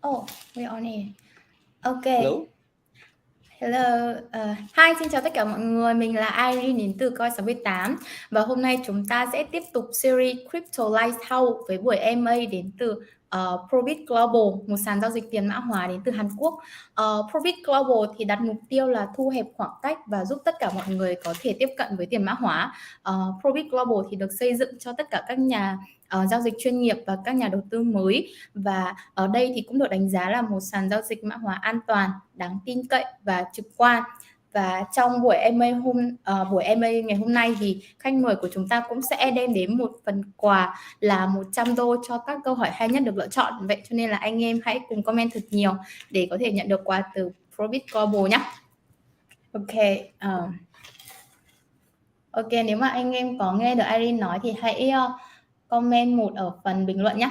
Oh, we're on air. Ok. Hello. Hello. Hi, xin chào tất cả mọi người. Mình là Irene đến từ Coin68. Và hôm nay chúng ta sẽ tiếp tục series Crypto Lighthouse với buổi MA đến từ ProBit Global, một sàn giao dịch tiền mã hóa đến từ Hàn Quốc. ProBit Global thì đặt mục tiêu là thu hẹp khoảng cách và giúp tất cả mọi người có thể tiếp cận với tiền mã hóa. ProBit Global thì được xây dựng cho tất cả các nhà giao dịch chuyên nghiệp và các nhà đầu tư mới, và ở đây thì cũng được đánh giá là một sàn giao dịch mã hóa an toàn, đáng tin cậy và trực quan. Và trong buổi MA ngày hôm nay thì khách mời của chúng ta cũng sẽ đem đến một phần quà là 100 đô cho các câu hỏi hay nhất được lựa chọn. Vậy cho nên là anh em hãy cùng comment thật nhiều để có thể nhận được quà từ ProBit Global nhé. Ok, nếu mà anh em có nghe được Irene nói thì hãy comment một ở phần bình luận nhé.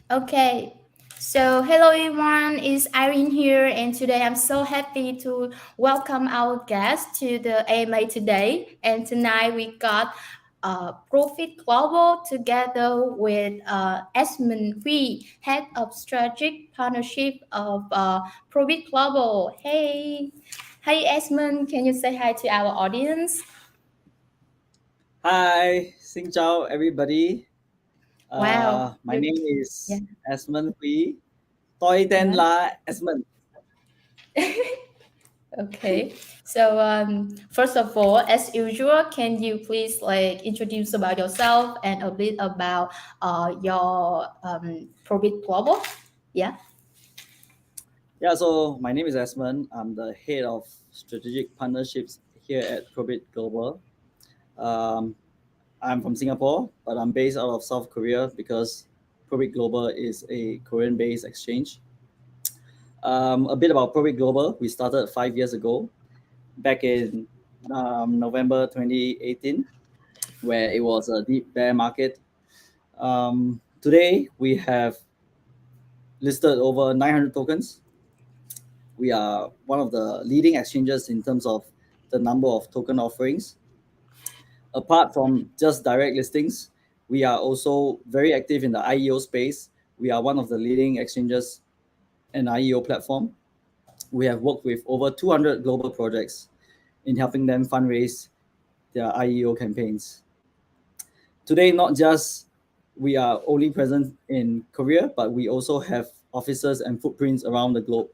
Okay, so hello everyone, it's Irene here, and today I'm so happy to welcome our guest to the AMA today. And tonight we got ProBit Global together with Esmond, Hwee, Head of Strategic Partnership of ProBit Global. Hey Esmond, can you say hi to our audience? Hi, xin chào everybody. Wow. My name is Esmond Hwee. Tôi tên là Esmond. Okay, so first of all, as usual, can you please introduce about yourself and a bit about your ProBit Global? Yeah, so my name is Esmond. I'm the head of strategic partnerships here at ProBit Global. I'm from Singapore, but I'm based out of South Korea because ProBit Global is a Korean-based exchange. A bit about ProBit Global. We started 5 years ago, back in November 2018, where it was a deep bear market. Today, we have listed over 900 tokens. We are one of the leading exchanges in terms of the number of token offerings. Apart from just direct listings, we are also very active in the IEO space. We are one of the leading exchanges and IEO platform. We have worked with over 200 global projects in helping them fundraise their IEO campaigns. Today, not just we are only present in Korea, but we also have offices and footprints around the globe.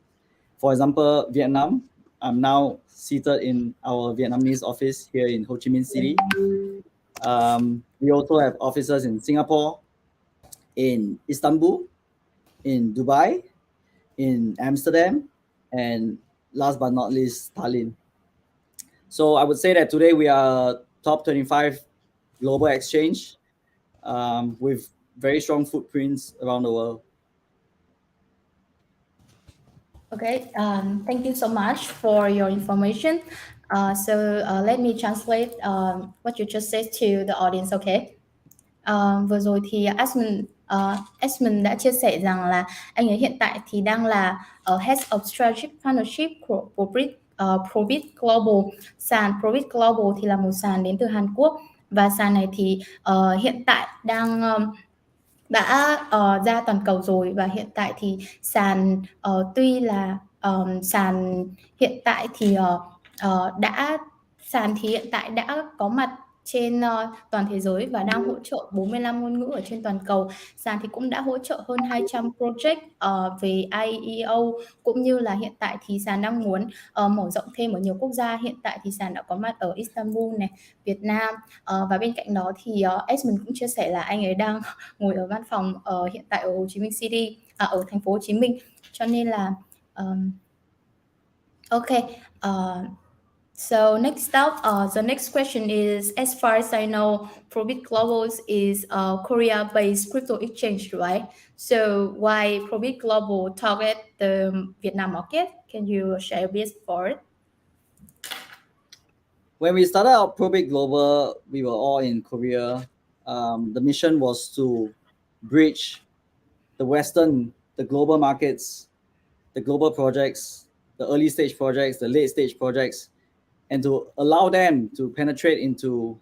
For example, Vietnam. I'm now seated in our Vietnamese office here in Ho Chi Minh City. We also have offices in Singapore, in Istanbul, in Dubai, in Amsterdam, and last but not least, Tallinn. So I would say that today we are top 25 global exchange with very strong footprints around the world. Okay, thank you so much for your information. Let me translate what you just said to the audience, okay? Vừa rồi thì Esmond đã chia sẻ rằng là anh ấy hiện tại thì đang là Head of Strategic Partnership của ProBit Global. Sàn ProBit Global thì là một sàn đến từ Hàn Quốc, và sàn này thì hiện tại đang đã ra toàn cầu rồi, và hiện tại thì sàn tuy là sàn hiện tại thì hiện tại đã có mặt trên toàn thế giới và đang hỗ trợ 45 ngôn ngữ ở trên toàn cầu. Sàn thì cũng đã hỗ trợ hơn 200 project về IEO, cũng như là hiện tại thì sàn đang muốn mở rộng thêm ở nhiều quốc gia. Hiện tại thì sàn đã có mặt ở Istanbul này, Việt Nam, và bên cạnh đó thì Esmond cũng chia sẻ là anh ấy đang ngồi ở văn phòng hiện tại ở Hồ Chí Minh City, ở thành phố Hồ Chí Minh, cho nên là so next up, the next question is, as far as I know, ProBit Global is a Korea-based crypto exchange, right? So why ProBit Global target the Vietnam market? Can you share a bit for it? When we started out ProBit Global, we were all in Korea. The mission was to bridge the global markets, the global projects, the early stage projects, the late stage projects, and to allow them to penetrate into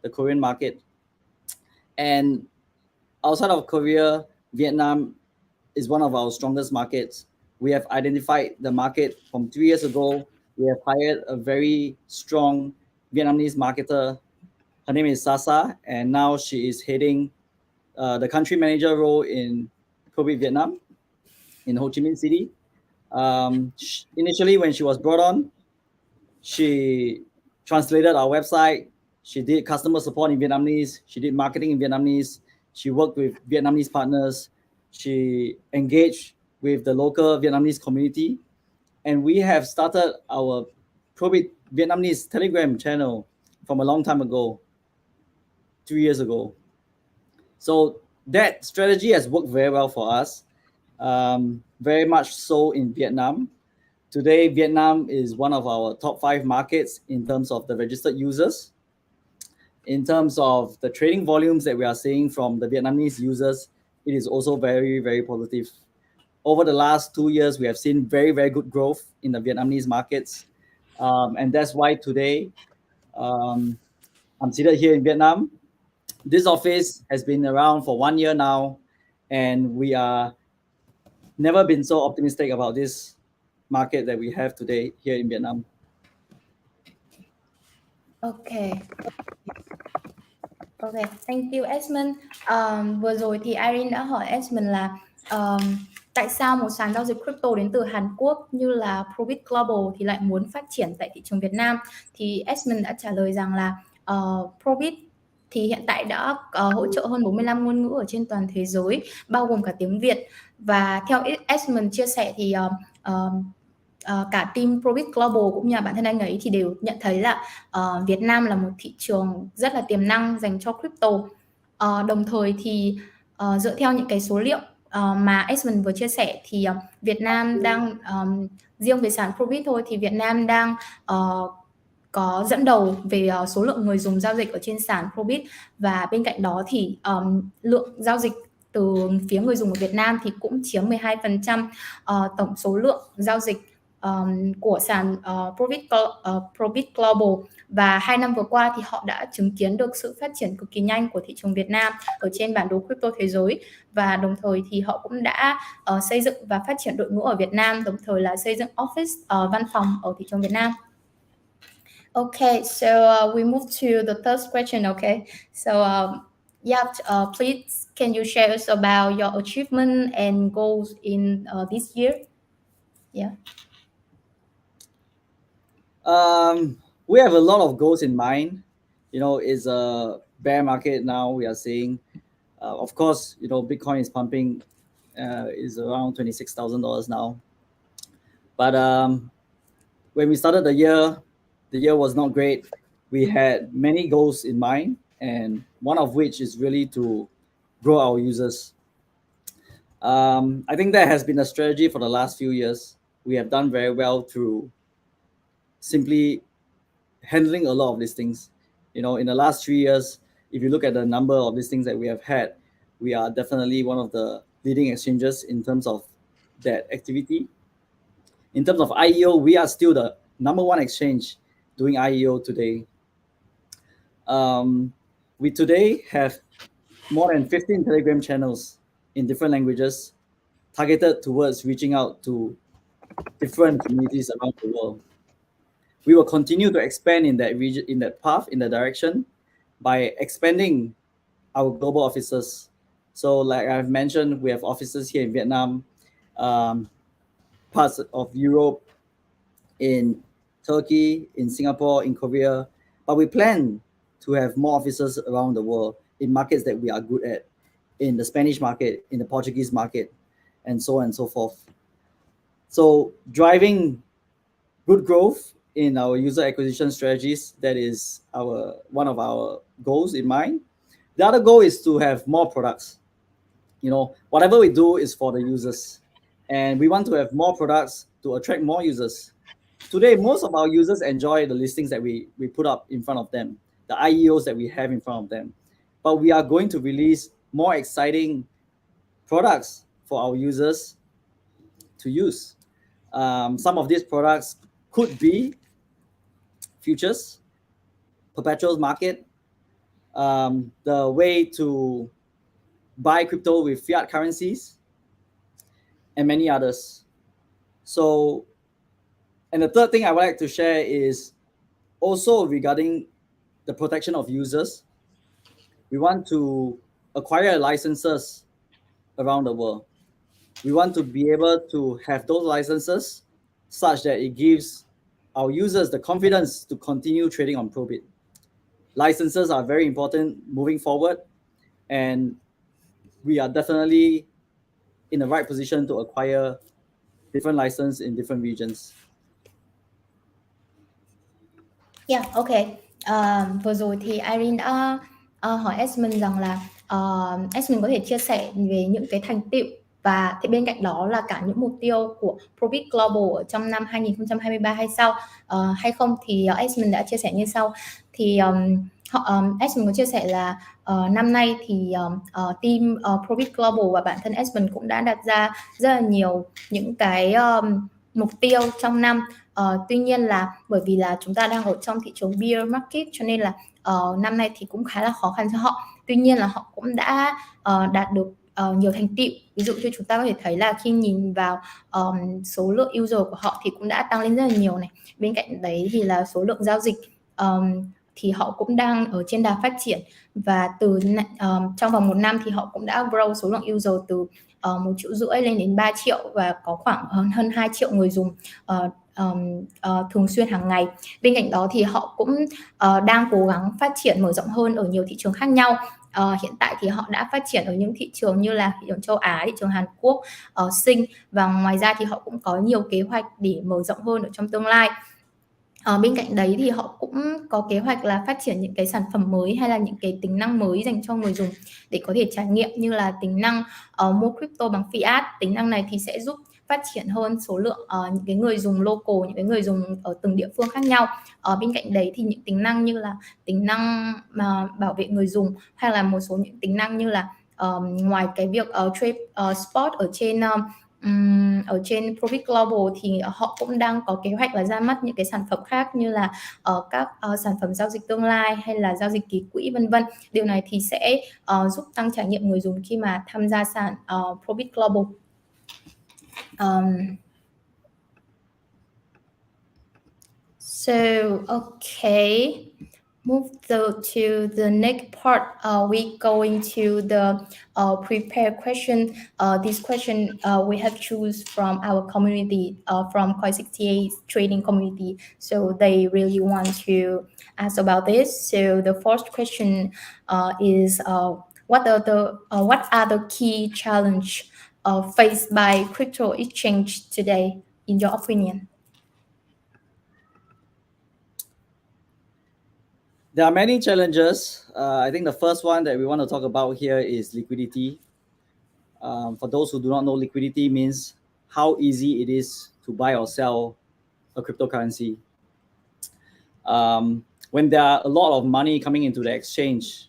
the Korean market. And outside of Korea, Vietnam is one of our strongest markets. We have identified the market from 3 years ago. We have hired a very strong Vietnamese marketer. Her name is Sasa, and now she is heading the country manager role in ProBit Vietnam in Ho Chi Minh City. Initially, when she was brought on, she translated our website. She did customer support in Vietnamese. She did marketing in Vietnamese. She worked with Vietnamese partners. She engaged with the local Vietnamese community. And we have started our ProBit Vietnamese Telegram channel from a long time ago, 2 years ago. So that strategy has worked very well for us, very much so in Vietnam. Today, Vietnam is one of our top 5 markets in terms of the registered users. In terms of the trading volumes that we are seeing from the Vietnamese users, it is also very, very positive. Over the last 2 years, we have seen very, very good growth in the Vietnamese markets. And that's why today I'm seated here in Vietnam. This office has been around for 1 year now, and we are never been so optimistic about this market that we have today here in Vietnam. Okay. Ok, thank you Esmond. Vừa rồi thì Irene đã hỏi Esmond là tại sao một sàn giao dịch crypto đến từ Hàn Quốc như là ProBit Global thì lại muốn phát triển tại thị trường Việt Nam. Thì Esmond đã trả lời rằng là ProBit thì hiện tại đã hỗ trợ hơn 45 ngôn ngữ ở trên toàn thế giới, bao gồm cả tiếng Việt. Và theo Esmond chia sẻ thì cả team ProBit Global cũng như là bản thân anh ấy thì đều nhận thấy là Việt Nam là một thị trường rất là tiềm năng dành cho crypto. Đồng thời thì dựa theo những cái số liệu mà Esmond vừa chia sẻ thì Việt Nam đang riêng về sàn ProBit thôi thì Việt Nam đang có dẫn đầu về số lượng người dùng giao dịch ở trên sàn ProBit, và bên cạnh đó thì lượng giao dịch từ phía người dùng ở Việt Nam thì cũng chiếm 12% tổng số lượng giao dịch của sàn ProBit Global. Và 2 năm vừa qua thì họ đã chứng kiến được sự phát triển cực kỳ nhanh của thị trường Việt Nam ở trên bản đồ crypto thế giới, và đồng thời thì họ cũng đã xây dựng và phát triển đội ngũ ở Việt Nam, đồng thời là xây dựng office văn phòng ở thị trường Việt Nam. Okay, so we move to the third question. Okay, so yeah, please can you share us about your achievement and goals in this year? Yeah. We have a lot of goals in mind. You know, it's a bear market now. We are seeing, of course, you know, Bitcoin is pumping, is around $26,000 now. But when we started the year was not great. We had many goals in mind, and one of which is really to grow our users. I think that has been a strategy for the last few years. We have done very well through simply handling a lot of listings. You know, in the last 3 years, if you look at the number of listings that we have had, we are definitely one of the leading exchanges in terms of that activity. In terms of IEO, we are still the number 1 exchange doing IEO today. We today have more than 15 Telegram channels in different languages targeted towards reaching out to different communities around the world. We will continue to expand in that region, in that path, in that direction, by expanding our global offices. So like I've mentioned, we have offices here in Vietnam, parts of Europe, in Turkey, in Singapore, in Korea, but we plan to have more offices around the world in markets that we are good at, in the Spanish market, in the Portuguese market, and so on and so forth. So driving good growth in our user acquisition strategies, that is one of our goals in mind. The other goal is to have more products. You know, whatever we do is for the users, and we want to have more products to attract more users. Today, most of our users enjoy the listings that we put up in front of them, the IEOs that we have in front of them. But we are going to release more exciting products for our users to use. Some of these products could be futures, perpetuals market, the way to buy crypto with fiat currencies, and many others. So, and the third thing I would like to share is also regarding the protection of users. We want to acquire licenses around the world. We want to be able to have those licenses such that it gives our users the confidence to continue trading on ProBit. Licenses are very important moving forward, and we are definitely in the right position to acquire different licenses in different regions. Yeah, ok. Vừa rồi thì Irene đã hỏi Esmond rằng là Esmond có thể chia sẻ về những cái thành tựu và thì bên cạnh đó là cả những mục tiêu của ProBit Global ở trong năm 2023 hay không, thì Esmond đã chia sẻ như sau. Thì Esmond có chia sẻ là năm nay thì team ProBit Global và bản thân Esmond cũng đã đặt ra rất là nhiều những cái mục tiêu trong năm. Tuy nhiên là bởi vì là chúng ta đang ở trong thị trường bear market, cho nên là năm nay thì cũng khá là khó khăn cho họ. Tuy nhiên là họ cũng đã đạt được nhiều thành tựu. Ví dụ như chúng ta có thể thấy là khi nhìn vào số lượng user của họ thì cũng đã tăng lên rất là nhiều này. Bên cạnh đấy thì là số lượng giao dịch thì họ cũng đang ở trên đà phát triển, và trong vòng 1 năm thì họ cũng đã grow số lượng user từ 1,5 triệu lên đến 3 triệu, và có khoảng hơn 2 triệu người dùng thường xuyên hàng ngày. Bên cạnh đó thì họ cũng đang cố gắng phát triển mở rộng hơn ở nhiều thị trường khác nhau. Hiện tại thì họ đã phát triển ở những thị trường như là thị trường châu Á, thị trường Hàn Quốc, Sing, và ngoài ra thì họ cũng có nhiều kế hoạch để mở rộng hơn ở trong tương lai. Bên cạnh đấy thì họ cũng có kế hoạch là phát triển những cái sản phẩm mới hay là những cái tính năng mới dành cho người dùng để có thể trải nghiệm, như là tính năng mua crypto bằng fiat. Tính năng này thì sẽ giúp phát triển hơn số lượng những cái người dùng local, những cái người dùng ở từng địa phương khác nhau. Bên cạnh đấy thì những tính năng như là tính năng mà bảo vệ người dùng, hay là một số những tính năng như là ngoài cái việc trade spot ở trên ProBit Global, thì họ cũng đang có kế hoạch là ra mắt những cái sản phẩm khác, như là các sản phẩm giao dịch tương lai hay là giao dịch ký quỹ vân vân. Điều này thì sẽ giúp tăng trải nghiệm người dùng khi mà tham gia sàn ProBit Global. Okay. Move to the next part. We go into the prepared question. This question we have choose from our community, from Coin68 trading community. So they really want to ask about this. So the first question is what are the key challenge faced by crypto exchange today, in your opinion? There are many challenges. I think the first one that we want to talk about here is liquidity. For those who do not know, liquidity means how easy it is to buy or sell a cryptocurrency. When there are a lot of money coming into the exchange,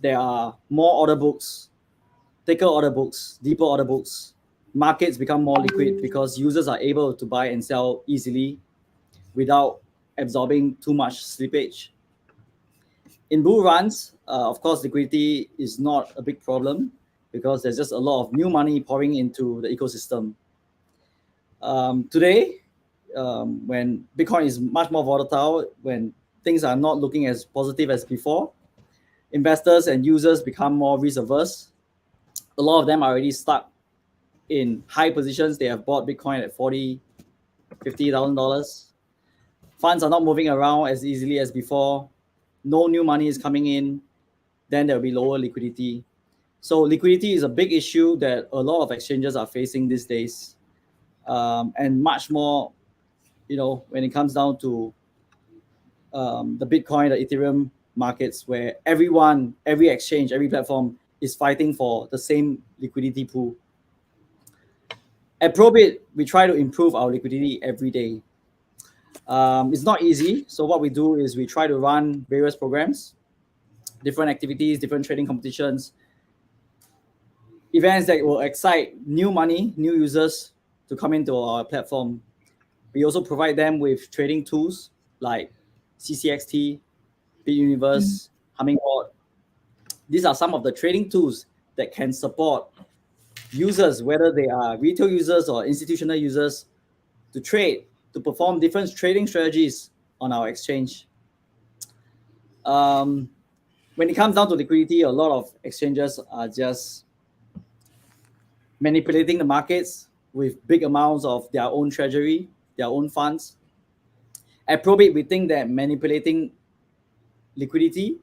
there are more order books, thicker order books, deeper order books. Markets become more liquid because users are able to buy and sell easily without absorbing too much slippage. In bull runs, of course, liquidity is not a big problem because there's just a lot of new money pouring into the ecosystem. Today, when Bitcoin is much more volatile, when things are not looking as positive as before, investors and users become more risk averse. A lot of them are already stuck in high positions. They have bought Bitcoin at $40,000, $50,000. Funds are not moving around as easily as before. No new money is coming in. Then there will be lower liquidity. So liquidity is a big issue that a lot of exchanges are facing these days. And much more, when it comes down to the Bitcoin, the Ethereum markets, where every exchange, every platform is fighting for the same liquidity pool. At ProBit, we try to improve our liquidity every day. It's not easy. So what we do is we try to run various programs, different activities, different trading competitions, events that will excite new money, new users to come into our platform. We also provide them with trading tools like CCXT, BitUniverse, Hummingbird, These are some of the trading tools that can support users, whether they are retail users or institutional users, to trade, to perform different trading strategies on our exchange. When it comes down to liquidity, a lot of exchanges are just manipulating the markets with big amounts of their own treasury, their own funds. At ProBit, we think that manipulating liquidity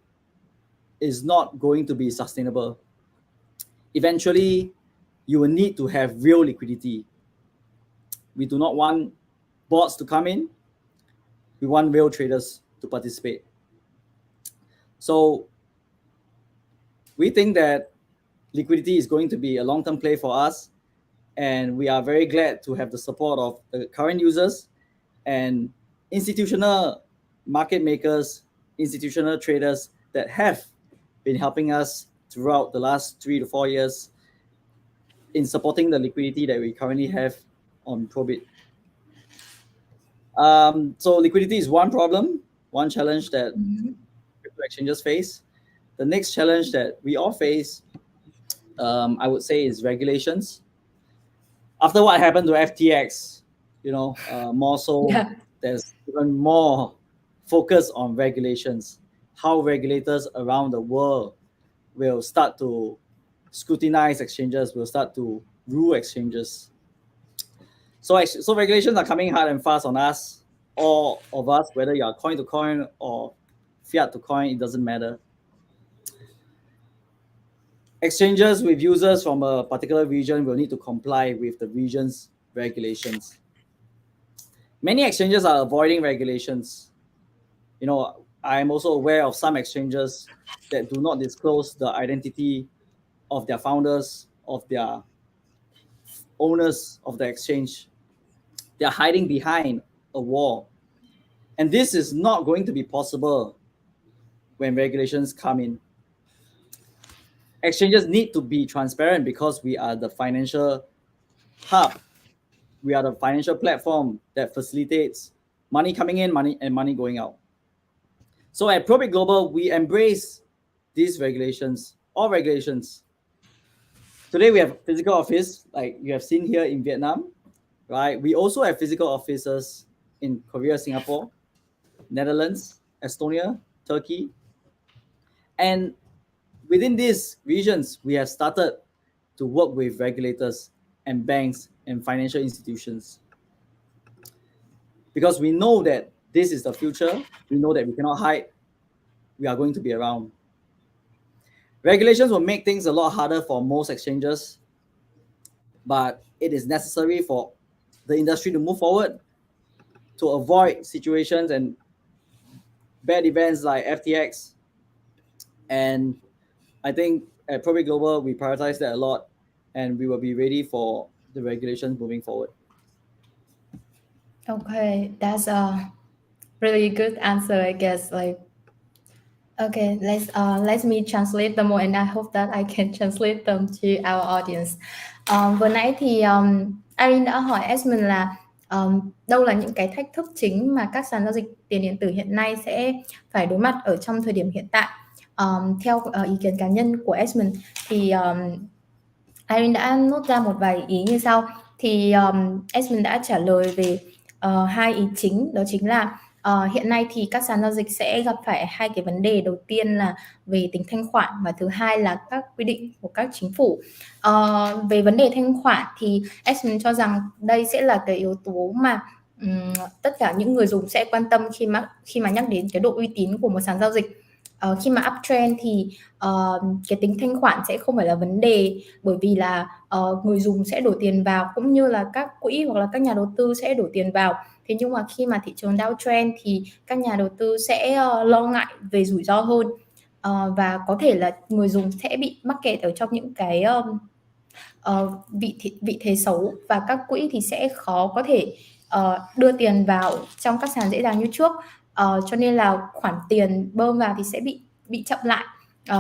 is not going to be sustainable. Eventually, you will need to have real liquidity. We do not want bots to come in. We want real traders to participate. So we think that liquidity is going to be a long-term play for us, and we are very glad to have the support of the current users and institutional market makers, institutional traders that have been helping us throughout the last 3 to 4 years in supporting the liquidity that we currently have on ProBit. So liquidity is one problem, one challenge that crypto exchanges face. The next challenge that we all face, I would say, is regulations. After what happened to FTX, more so, there's even more focus on regulations. How regulators around the world will start to scrutinize exchanges, will start to rule exchanges. So regulations are coming hard and fast on us, all of us, whether you are coin to coin or fiat to coin, it doesn't matter. Exchanges with users from a particular region will need to comply with the region's regulations. Many exchanges are avoiding regulations. I'm also aware of some exchanges that do not disclose the identity of their founders, of their owners of the exchange. They're hiding behind a wall. And this is not going to be possible when regulations come in. Exchanges need to be transparent because we are the financial hub. We are the financial platform that facilitates money coming in, money going out. So at ProBit Global, we embrace these regulations, all regulations. Today we have physical office, like you have seen here in Vietnam, right? We also have physical offices in Korea, Singapore, Netherlands, Estonia, Turkey. And within these regions, we have started to work with regulators and banks and financial institutions. Because we know that this is the future. We know that we cannot hide. We are going to be around. Regulations will make things a lot harder for most exchanges, but it is necessary for the industry to move forward, to avoid situations and bad events like FTX. And I think at ProBit Global, we prioritize that a lot, and we will be ready for the regulations moving forward. Okay, that's a really good answer, I guess. Okay, let me translate them more, and I hope that I can translate them to our audience. Vừa nãy thì Irene đã hỏi Esmond là đâu là những cái thách thức chính mà các sàn giao dịch tiền điện tử hiện nay sẽ phải đối mặt ở trong thời điểm hiện tại. Theo ý kiến cá nhân của Esmond thì Irene đã nốt ra một vài ý như sau. Thì Esmond đã trả lời về hai ý chính, đó chính là hiện nay thì các sàn giao dịch sẽ gặp phải hai cái vấn đề. Đầu tiên là về tính thanh khoản và thứ hai là các quy định của các chính phủ. Về vấn đề thanh khoản thì Esmond cho rằng đây sẽ là cái yếu tố mà tất cả những người dùng sẽ quan tâm khi mà nhắc đến cái độ uy tín của một sàn giao dịch. Khi mà uptrend thì cái tính thanh khoản sẽ không phải là vấn đề, bởi vì là người dùng sẽ đổ tiền vào cũng như là các quỹ hoặc là các nhà đầu tư sẽ đổ tiền vào. Thế nhưng mà khi mà thị trường downtrend thì các nhà đầu tư sẽ lo ngại về rủi ro hơn, và có thể là người dùng sẽ bị mắc kẹt ở trong những cái vị thế xấu, và các quỹ thì sẽ khó có thể đưa tiền vào trong các sàn dễ dàng như trước. Cho nên là khoản tiền bơm vào thì sẽ bị chậm lại.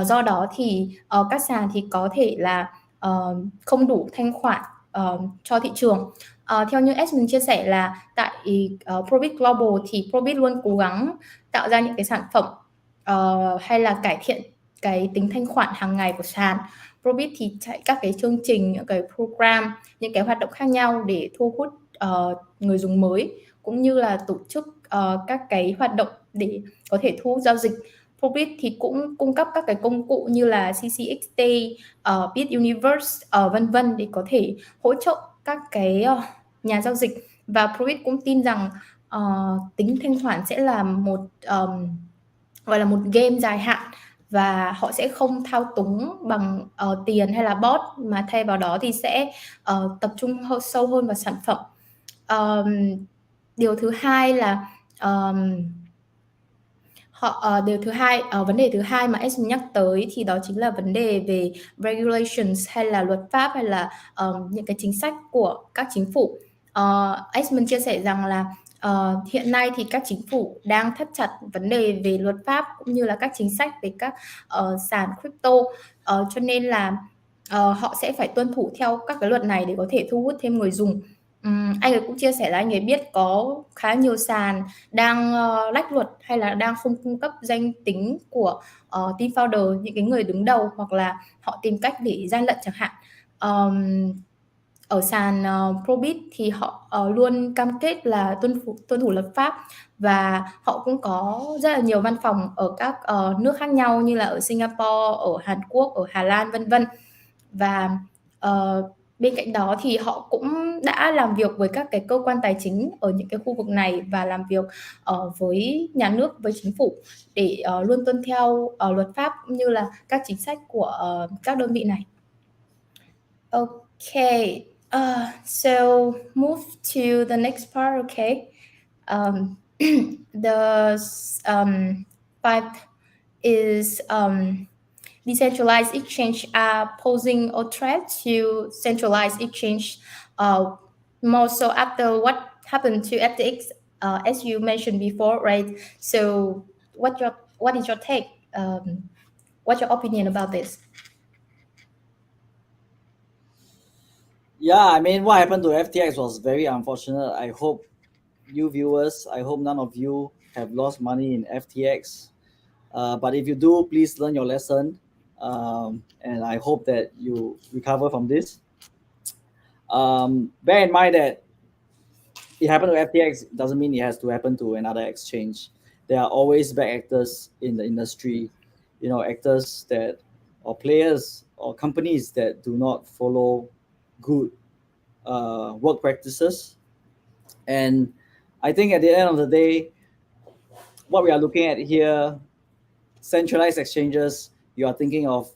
Do đó thì các sàn thì có thể là không đủ thanh khoản cho thị trường. Theo như Esmond chia sẻ là tại ProBit Global thì ProBit luôn cố gắng tạo ra những cái sản phẩm hay là cải thiện cái tính thanh khoản hàng ngày của sàn. ProBit thì chạy các cái chương trình, những cái program, những cái hoạt động khác nhau để thu hút người dùng mới, cũng như là tổ chức các cái hoạt động để có thể thu hút giao dịch. ProBit thì cũng cung cấp các cái công cụ như là CCXT, Bit Universe, vân vân, để có thể hỗ trợ các cái nhà giao dịch. Và ProBit cũng tin rằng tính thanh khoản sẽ là một gọi là một game dài hạn, và họ sẽ không thao túng bằng tiền hay là bot, mà thay vào đó thì sẽ tập trung sâu hơn vào sản phẩm. Điều thứ hai là vấn đề thứ hai mà Esmond nhắc tới thì đó chính là vấn đề về regulations, hay là luật pháp, hay là những cái chính sách của các chính phủ. Esmond chia sẻ rằng là hiện nay thì các chính phủ đang thắt chặt vấn đề về luật pháp cũng như là các chính sách về các sàn crypto, cho nên là họ sẽ phải tuân thủ theo các cái luật này để có thể thu hút thêm người dùng. Anh ấy cũng chia sẻ là anh ấy biết có khá nhiều sàn đang lách luật, hay là đang không cung cấp danh tính của team founder, những cái người đứng đầu, hoặc là họ tìm cách để gian lận chẳng hạn. Ở sàn ProBit thì họ luôn cam kết là tuân thủ luật pháp, và họ cũng có rất là nhiều văn phòng ở các nước khác nhau, như là ở Singapore, ở Hàn Quốc, ở Hà Lan, vân vân. Và bên cạnh đó thì họ cũng đã làm việc với các cái cơ quan tài chính ở những cái khu vực này, và làm việc với nhà nước, với chính phủ, để luôn tuân theo luật pháp cũng như là các chính sách của các đơn vị này. Okay, so move to the next part. Okay, the fifth is decentralized exchange are posing a threat to centralized exchange, more so after what happened to FTX, as you mentioned before, right? So what is your take? What's your opinion about this? Yeah, I mean, what happened to FTX was very unfortunate. I hope you viewers, I hope none of you have lost money in FTX. But if you do, please learn your lesson. And I hope that you recover from this. Bear in mind that it happened to FTX doesn't mean it has to happen to another exchange. There are always bad actors in the industry, actors that, or players or companies that do not follow good work practices. And I think at the end of the day, what we are looking at here, centralized exchanges, you are thinking of,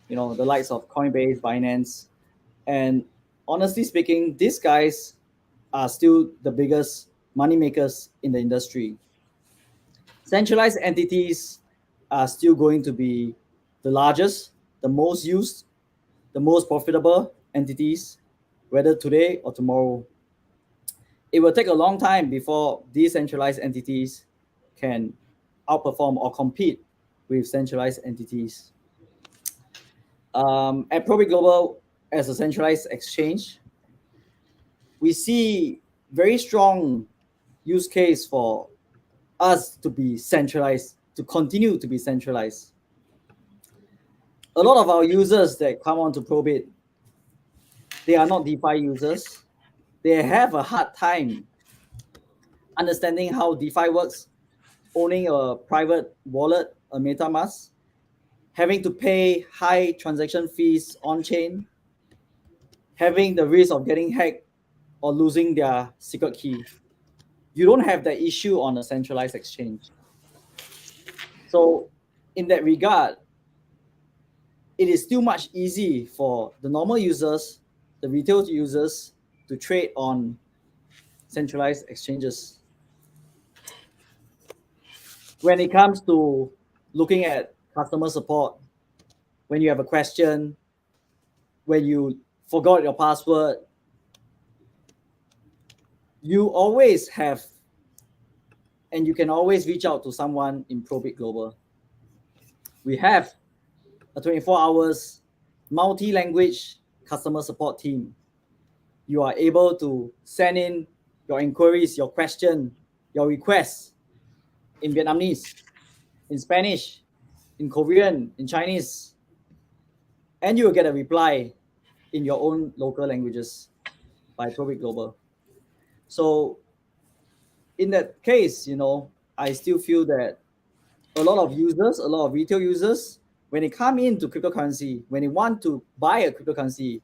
the likes of Coinbase, Binance, and honestly speaking, these guys are still the biggest money makers in the industry. Centralized entities are still going to be the largest, the most used, the most profitable entities, whether today or tomorrow. It will take a long time before decentralized entities can outperform or compete with centralized entities. At ProBit Global, as a centralized exchange, we see very strong use case for us to be centralized, to continue to be centralized. A lot of our users that come onto ProBit, they are not DeFi users. They have a hard time understanding how DeFi works, owning a private wallet, a MetaMask, having to pay high transaction fees on chain, having the risk of getting hacked or losing their secret key. You don't have that issue on a centralized exchange. So in that regard, it is still much easy for the normal users, the retail users, to trade on centralized exchanges. When it comes to looking at customer support, when you have a question, when you forgot your password, you always have, and you can always reach out to someone in ProBit Global. We have a 24 hours multi-language customer support team. You are able to send in your inquiries, your question, your requests in Vietnamese, in Spanish, in Korean, in Chinese, and you will get a reply in your own local languages by ProBit Global. So in that case, I still feel that a lot of users, a lot of retail users, when they come into cryptocurrency, when they want to buy a cryptocurrency,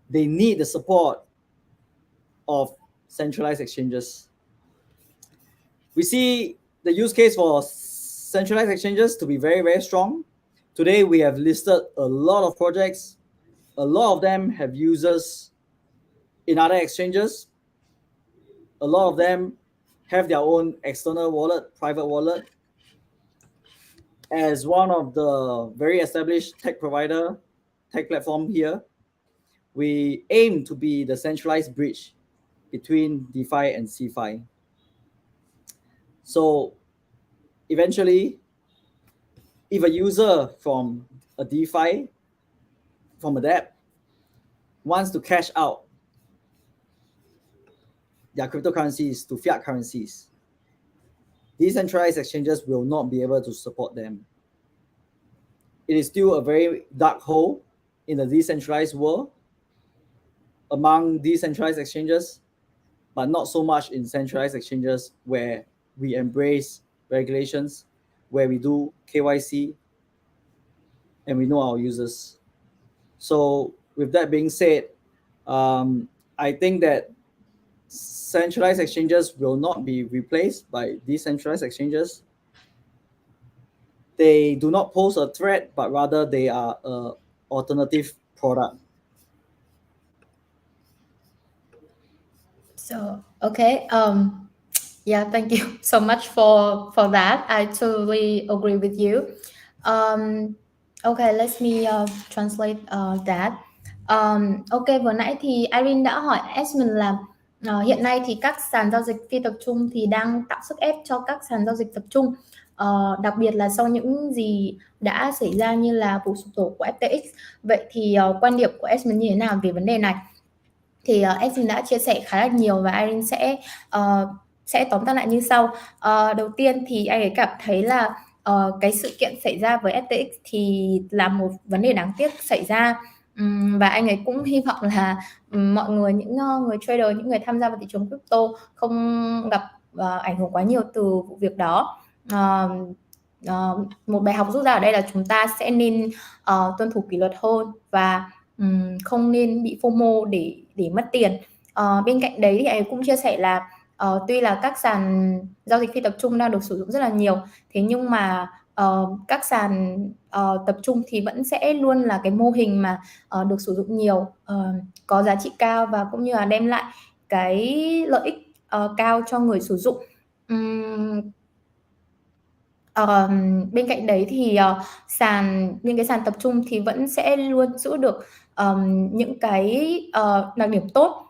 they need the support of centralized exchanges. We see the use case for centralized exchanges to be very, very strong. Today, we have listed a lot of projects. A lot of them have users in other exchanges. A lot of them have their own external wallet, private wallet. As one of the very established tech platform here, we aim to be the centralized bridge between DeFi and CeFi. So eventually, if a user from a DeFi, from a dApp, wants to cash out their cryptocurrencies to fiat currencies, decentralized exchanges will not be able to support them. It is still a very dark hole in the decentralized world among decentralized exchanges, but not so much in centralized exchanges where we embrace regulations, where we do KYC, and we know our users. So with that being said, I think that centralized exchanges will not be replaced by decentralized exchanges. They do not pose a threat, but rather they are an alternative product. So okay, yeah, thank you so much for that. I totally agree with you. Okay, let me translate that. Ok, vừa nãy thì Irene đã hỏi Esmond là hiện nay thì các sàn giao dịch phi tập trung thì đang tạo sức ép cho các sàn giao dịch tập trung, đặc biệt là sau những gì đã xảy ra như là vụ sụp đổ của FTX. Vậy thì quan điểm của Esmond như thế nào về vấn đề này? Thì Esmond đã chia sẻ khá là nhiều và Irene sẽ tóm tắt lại như sau. Đầu tiên thì anh ấy cảm thấy là cái sự kiện xảy ra với FTX thì là một vấn đề đáng tiếc xảy ra, và anh ấy cũng hy vọng là mọi người, những người trader, những người tham gia vào thị trường crypto không gặp ảnh hưởng quá nhiều từ vụ việc đó. Một bài học rút ra ở đây là chúng ta sẽ nên tuân thủ kỷ luật hơn và không nên bị FOMO để mất tiền. Bên cạnh đấy thì anh cũng chia sẻ là tuy là các sàn giao dịch phi tập trung đang được sử dụng rất là nhiều, thế nhưng mà các sàn tập trung thì vẫn sẽ luôn là cái mô hình mà được sử dụng nhiều, có giá trị cao và cũng như là đem lại cái lợi ích cao cho người sử dụng. Bên cạnh đấy thì những cái sàn tập trung thì vẫn sẽ luôn giữ được những cái đặc điểm tốt.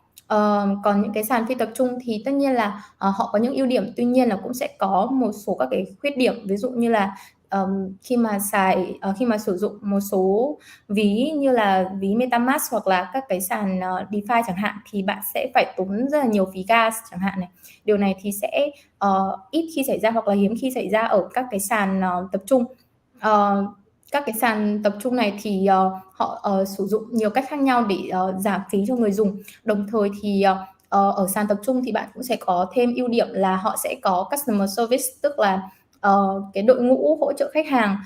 Còn những cái sàn phi tập trung thì tất nhiên là họ có những ưu điểm, tuy nhiên là cũng sẽ có một số các cái khuyết điểm, ví dụ như là khi mà sử dụng một số ví như là ví MetaMask hoặc là các cái sàn DeFi chẳng hạn, thì bạn sẽ phải tốn rất là nhiều phí gas chẳng hạn này. Điều này thì sẽ ít khi xảy ra hoặc là hiếm khi xảy ra ở các cái sàn tập trung. Các cái sàn tập trung này thì họ sử dụng nhiều cách khác nhau để giảm phí cho người dùng. Đồng thời thì ở sàn tập trung thì bạn cũng sẽ có thêm ưu điểm là họ sẽ có customer service, tức là cái đội ngũ hỗ trợ khách hàng.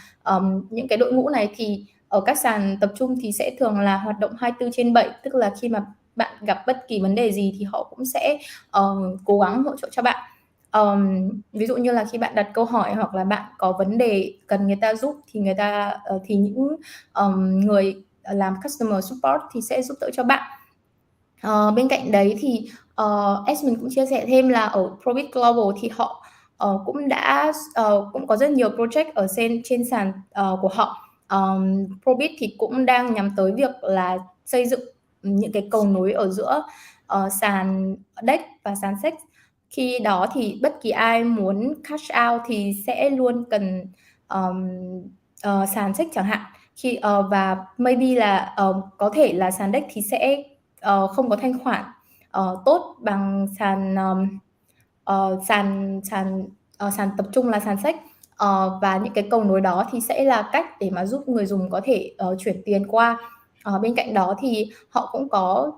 Những cái đội ngũ này thì ở các sàn tập trung thì sẽ thường là hoạt động 24/7, tức là khi mà bạn gặp bất kỳ vấn đề gì thì họ cũng sẽ cố gắng hỗ trợ cho bạn. Ví dụ như là khi bạn đặt câu hỏi hoặc là bạn có vấn đề cần người ta giúp thì những người làm customer support thì sẽ giúp đỡ cho bạn. Bên cạnh đấy thì Esmond cũng chia sẻ thêm là ở ProBit Global thì họ cũng có rất nhiều project ở trên sàn của họ. ProBit thì cũng đang nhắm tới việc là xây dựng những cái cầu nối ở giữa sàn DEX và sàn SEX. Khi đó thì bất kỳ ai muốn cash out thì sẽ luôn cần sàn SEX chẳng hạn. Và maybe là có thể là sàn DEX thì sẽ không có thanh khoản tốt bằng sàn tập trung là sàn SEX. và những cái cầu nối đó thì sẽ là cách để mà giúp người dùng có thể chuyển tiền qua. Bên cạnh đó thì họ cũng có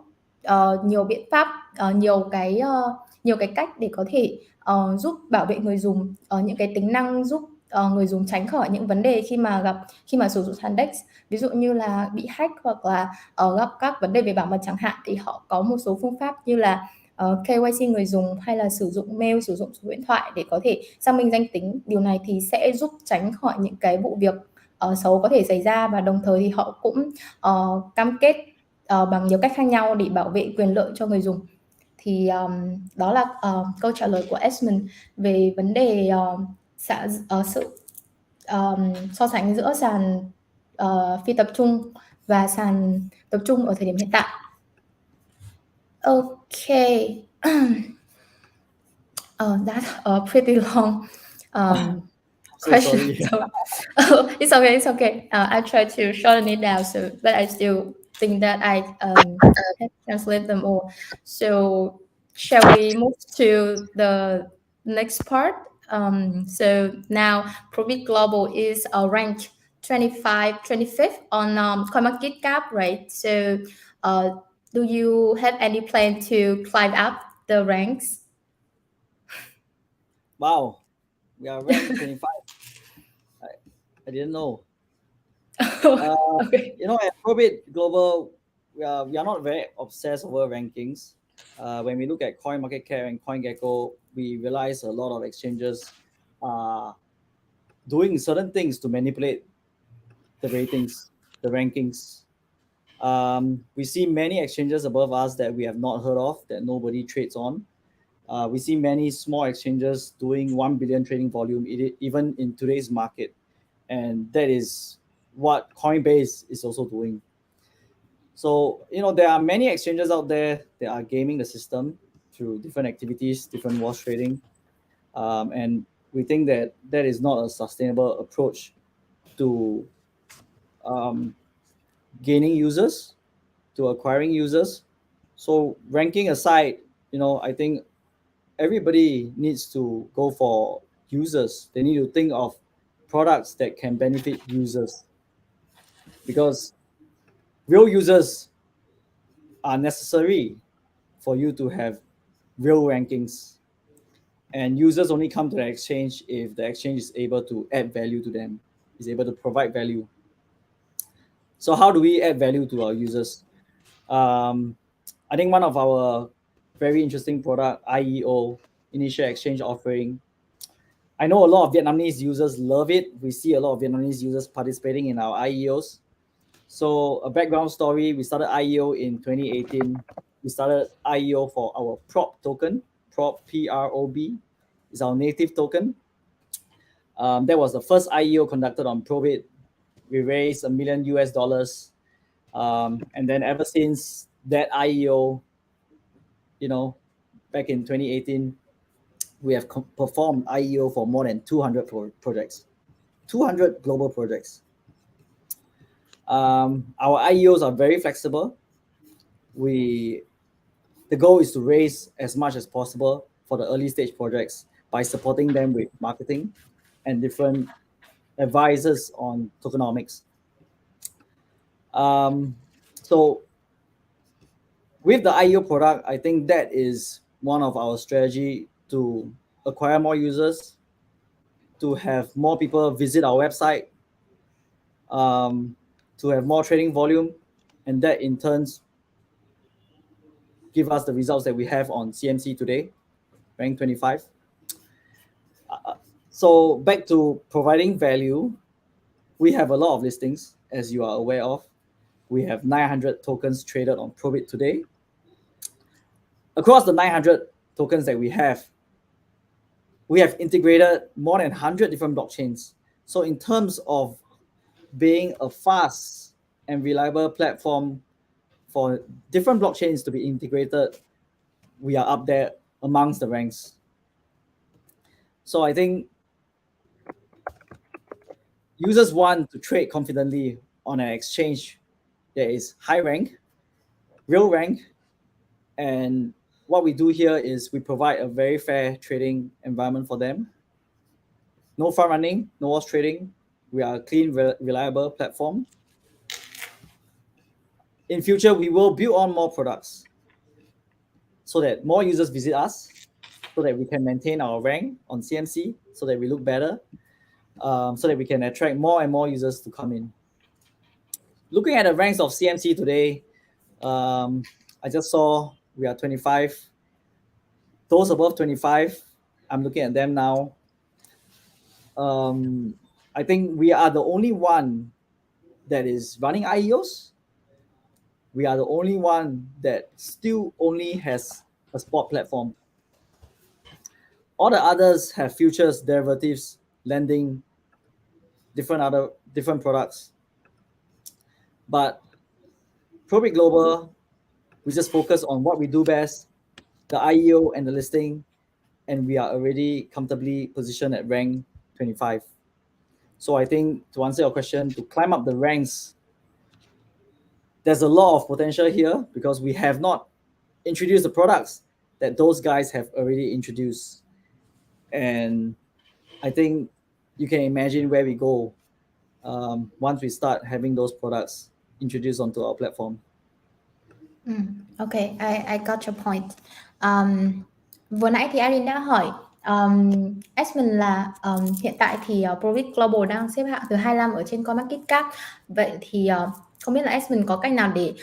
nhiều biện pháp, nhiều cái cách để có thể giúp bảo vệ người dùng, những cái tính năng giúp người dùng tránh khỏi những vấn đề khi mà sử dụng sàn DEX, ví dụ như là bị hack hoặc là gặp các vấn đề về bảo mật chẳng hạn, thì họ có một số phương pháp như là KYC người dùng hay là sử dụng mail, sử dụng số điện thoại để có thể xác minh danh tính. Điều này thì sẽ giúp tránh khỏi những cái vụ việc xấu có thể xảy ra, và đồng thời thì họ cũng cam kết bằng nhiều cách khác nhau để bảo vệ quyền lợi cho người dùng. Thì đó là câu trả lời của Esmond về vấn đề sự so sánh giữa sàn phi tập trung và sàn tập trung ở thời điểm hiện tại. Okay. That's a pretty long question. Sorry. It's okay. It's okay. I try to shorten it down, but I still think that I can translate them all. So, shall we move to the next part? So now ProBit Global is ranked 25th on CoinMarketCap, right? So, do you have any plan to climb up the ranks? Wow, we are ranked 25. I didn't know. Okay. At ProBit Global, we are not very obsessed over rankings. When we look at CoinMarketCap and CoinGecko, we realize a lot of exchanges are doing certain things to manipulate the ratings, the rankings. We see many exchanges above us that we have not heard of, that nobody trades on. We see many small exchanges doing 1 billion trading volume, even in today's market. And that is what Coinbase is also doing. So, there are many exchanges out there that are gaming the system through different activities, different wash trading. And we think that is not a sustainable approach to gaining users, to acquiring users. So ranking aside, I think everybody needs to go for users. They need to think of products that can benefit users, because real users are necessary for you to have real rankings. And users only come to the exchange if the exchange is able to add value to them, is able to provide value. So how do we add value to our users? I think one of our very interesting product, IEO, Initial Exchange Offering, I know a lot of Vietnamese users love it. We see a lot of Vietnamese users participating in our IEOs. So a background story, we started IEO in 2018. We started IEO for our PROB token. PROB, P-R-O-B, is our native token. That was the first IEO conducted on ProBit. We raised $1 million. And then ever since that IEO, back in 2018, we have performed IEO for more than 200 projects, 200 global projects. Our IEOs are very flexible. The goal is to raise as much as possible for the early stage projects by supporting them with marketing and different advisors on tokenomics. So with the IEO product, I think that is one of our strategy to acquire more users, to have more people visit our website, to have more trading volume, and that in turn give us the results that we have on CMC today, rank 25. So back to providing value, we have a lot of listings, as you are aware of. We have 900 tokens traded on ProBit today. Across the 900 tokens that we have integrated more than 100 different blockchains. So in terms of being a fast and reliable platform for different blockchains to be integrated, we are up there amongst the ranks. So I think users want to trade confidently on an exchange that is high rank, real rank, and what we do here is we provide a very fair trading environment for them. no front running, no wash trading. We are a clean, reliable platform. In future, we will build on more products so that more users visit us, so that we can maintain our rank on CMC, so that we look better, so that we can attract more and more users to come in. Looking at the ranks of CMC today, I just saw we are 25. Those above 25, I'm looking at them now. I think we are the only one that is running IEOs. We are the only one that still only has a spot platform. All the others have futures, derivatives, lending, different products. But ProBit Global, we just focus on what we do best, the IEO and the listing, and we are already comfortably positioned at rank 25. So I think, to answer your question, to climb up the ranks, there's a lot of potential here because we have not introduced the products that those guys have already introduced. And I think you can imagine where we go once we start having those products introduced onto our platform. Okay, I got your point. Vừa nãy thì Irene đã hỏi Esmond là hiện tại thì ProBit Global đang xếp hạng thứ 25 ở trên CoinMarketCap. Vậy thì không biết là Esmond có cách nào để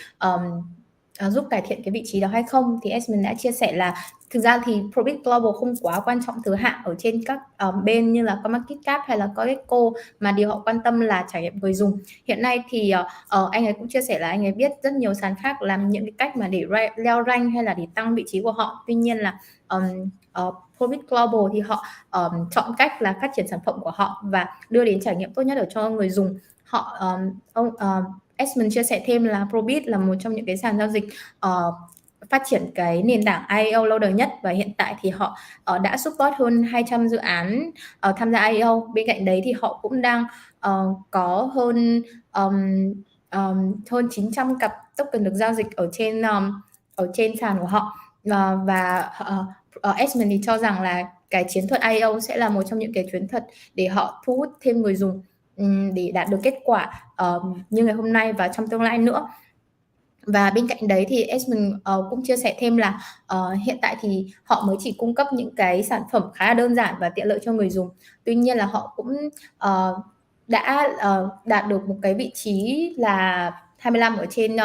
giúp cải thiện cái vị trí đó hay không? Thì Esmond đã chia sẻ là thực ra thì ProBit Global không quá quan trọng thứ hạng ở trên các bên như là CoinMarketCap hay là Coinexco, mà điều họ quan tâm là trải nghiệm người dùng. Hiện nay thì anh ấy cũng chia sẻ là anh ấy biết rất nhiều sàn khác làm những cái cách mà để leo rank hay là để tăng vị trí của họ. Tuy nhiên là ProBit Global thì họ chọn cách là phát triển sản phẩm của họ và đưa đến trải nghiệm tốt nhất ở cho người dùng. Esmond chia sẻ thêm là ProBit là một trong những cái sàn giao dịch phát triển cái nền tảng IEO lâu đời nhất, và hiện tại thì họ đã support hơn 200 dự án tham gia IEO. Bên cạnh đấy thì họ cũng đang có hơn 900 cặp token được giao dịch ở trên sàn của họ, và Esmond thì cho rằng là cái chiến thuật IEO sẽ là một trong những cái chiến thuật để họ thu hút thêm người dùng để đạt được kết quả như ngày hôm nay và trong tương lai nữa. Và bên cạnh đấy thì Esmond cũng chia sẻ thêm là hiện tại thì họ mới chỉ cung cấp những cái sản phẩm khá là đơn giản và tiện lợi cho người dùng. Tuy nhiên là họ cũng đã đạt được một cái vị trí là 25 ở trên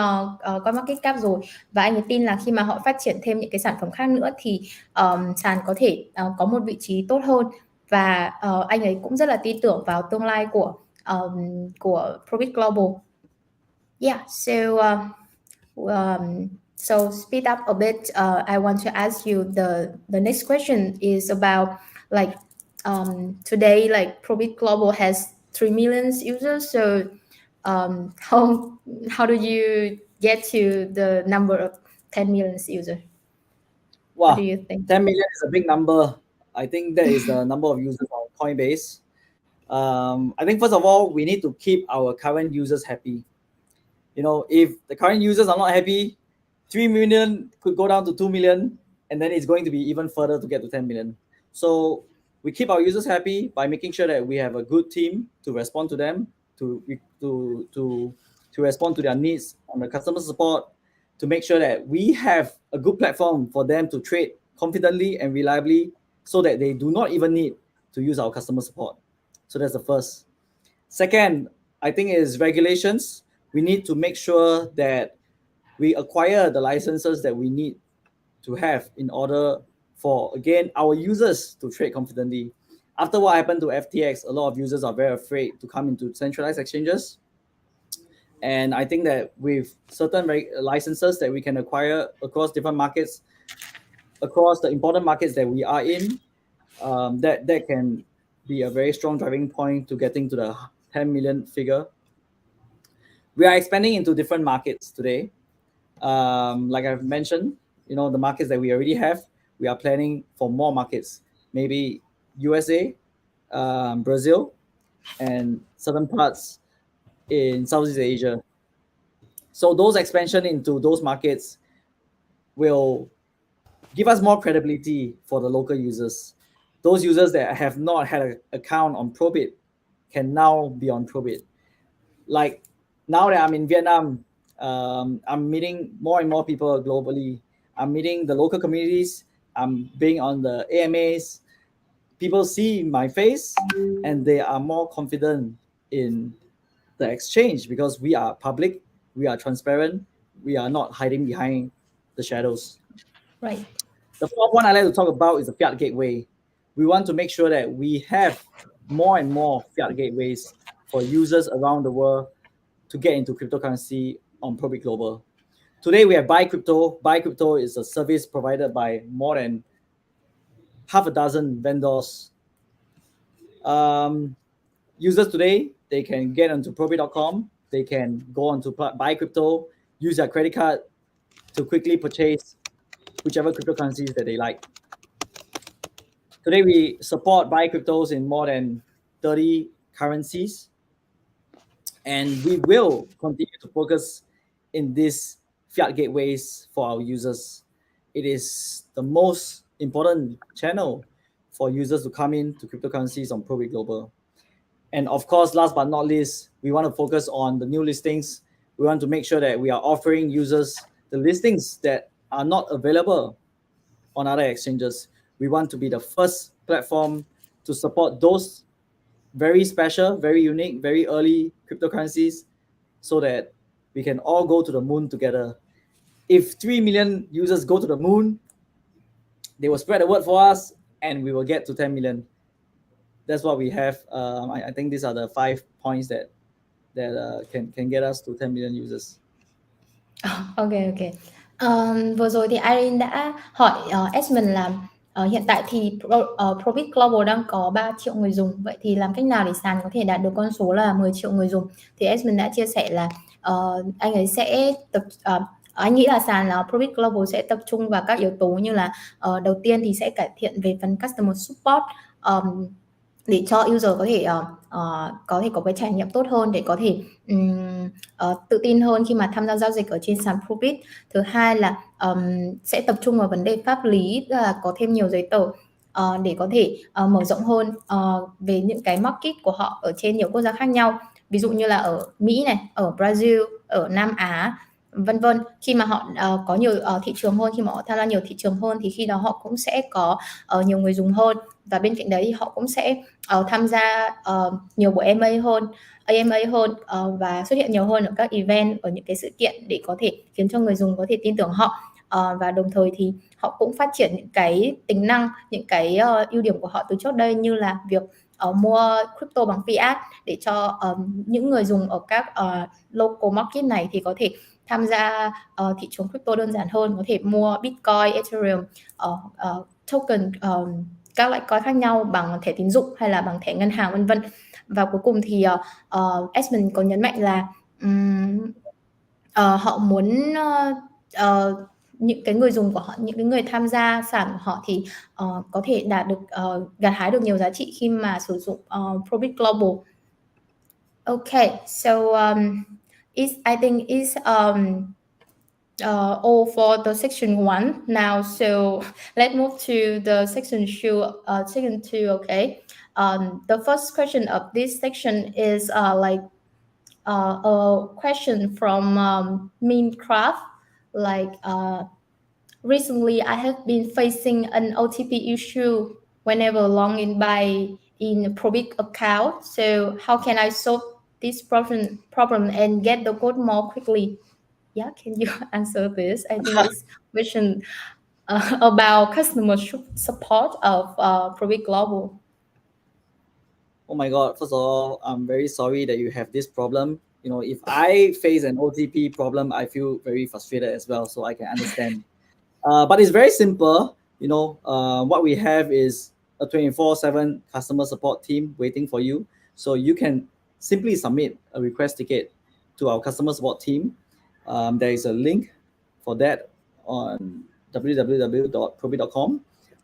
CoinMarketCap rồi, và anh ấy tin là khi mà họ phát triển thêm những cái sản phẩm khác nữa thì sàn có thể có một vị trí tốt hơn, và anh ấy cũng rất là tin tưởng vào tương lai của ProBit Global. Yeah, so speed up a bit. I want to ask you the next question is about like today, like ProBit Global has 3 million users. So how do you get to the number of 10 million users? Wow, What do you think? 10 million is a big number. I think that is the number of users on Coinbase. I think first of all, we need to keep our current users happy. You know, if the current users are not happy, 3 million could go down to 2 million, and then it's going to be even further to get to 10 million. So we keep our users happy by making sure that we have a good team to respond to them, to respond to their needs on the customer support, to make sure that we have a good platform for them to trade confidently and reliably, so that they do not even need to use our customer support. So that's the first. Second, I think is regulations. We need to make sure that we acquire the licenses that we need to have in order for, again, our users to trade confidently. After what happened to FTX, a lot of users are very afraid to come into centralized exchanges. And I think that with certain licenses that we can acquire across different markets, across the important markets that we are in, that can be a very strong driving point to getting to the 10 million figure. We are expanding into different markets today. Like I've mentioned, you know, the markets that we already have, we are planning for more markets, maybe USA, Brazil, and certain parts in Southeast Asia. So those expansion into those markets will give us more credibility for the local users. those users that have not had an account on ProBit can now be on ProBit. Like now that I'm in Vietnam, I'm meeting more and more people globally. I'm meeting the local communities. I'm being on the AMAs. People see my face and they are more confident in the exchange because we are public, we are transparent, we are not hiding behind the shadows. Right. The fourth one I like to talk about is the fiat gateway. We want to make sure that we have more and more fiat gateways for users around the world to get into cryptocurrency on ProBit Global. Today we have Buy Crypto. Buy Crypto is a service provided by more than half a dozen vendors. Users today, they can get onto ProBit.com. They can go onto Buy Crypto, use their credit card to quickly purchase whichever cryptocurrencies that they like. Today we support Buy Cryptos in more than 30 currencies. And we will continue to focus in these fiat gateways for our users. It is the most important channel for users to come into cryptocurrencies on ProBit Global. And of course, last but not least, we want to focus on the new listings. We want to make sure that we are offering users the listings that are not available on other exchanges. We want to be the first platform to support those very special, very unique, very early cryptocurrencies so that we can all go to the moon together. If 3 million users go to the moon, they will spread the word for us and we will get to 10 million. That's what we have. I think these are the 5 points that can get us to 10 million users. Ok. Vừa rồi thì Irene đã hỏi Esmond là hiện tại thì ProBit Global đang có 3 triệu người dùng. Vậy thì làm cách nào để sàn có thể đạt được con số là 10 triệu người dùng? Thì Esmond đã chia sẻ là anh ấy sẽ anh nghĩ là sàn ProBit Global sẽ tập trung vào các yếu tố như là đầu tiên thì sẽ cải thiện về phần customer support, để cho user có thể có cái trải nghiệm tốt hơn, để có thể tự tin hơn khi mà tham gia giao dịch ở trên sàn ProBit. Thứ hai là sẽ tập trung vào vấn đề pháp lý, là có thêm nhiều giấy tờ để có thể mở rộng hơn về những cái market của họ ở trên nhiều quốc gia khác nhau, ví dụ như là ở Mỹ này, ở Brazil, ở Nam Á, vân vân. Khi mà họ có nhiều thị trường hơn, khi mà họ tham gia nhiều thị trường hơn thì khi đó họ cũng sẽ có nhiều người dùng hơn, và bên cạnh đấy thì họ cũng sẽ tham gia nhiều buổi AMA hơn và xuất hiện nhiều hơn ở các event, ở những cái sự kiện để có thể khiến cho người dùng có thể tin tưởng họ. Và đồng thời thì họ cũng phát triển những cái tính năng, những cái ưu điểm của họ từ trước đây, như là việc mua crypto bằng fiat, để cho những người dùng ở các local market này thì có thể tham gia thị trường crypto đơn giản hơn, có thể mua Bitcoin, Ethereum, token, các loại coin khác nhau bằng thẻ tín dụng hay là bằng thẻ ngân hàng, vân vân. Và cuối cùng thì Esmond có nhấn mạnh là họ muốn những cái người dùng của họ, những cái người tham gia sàn của họ thì có thể đạt được gặt hái được nhiều giá trị khi mà sử dụng ProBit Global. Okay, so I think it's all for the section 1 now. So let's move to the section 2. Okay, the first question of this section is a question from Minecraft. Recently I have been facing an OTP issue whenever logging in ProBit account. So how can I solve this problem and get the code more quickly? Yeah, can you answer this? I think it's question about customer support of ProBit Global. Oh my God, first of all, I'm very sorry that you have this problem. You know, if I face an OTP problem, I feel very frustrated as well, so I can understand. But it's very simple. You know, what we have is a 24/7 customer support team waiting for you. So you can simply submit a request ticket to our customer support team. There is a link for that on www.probit.com,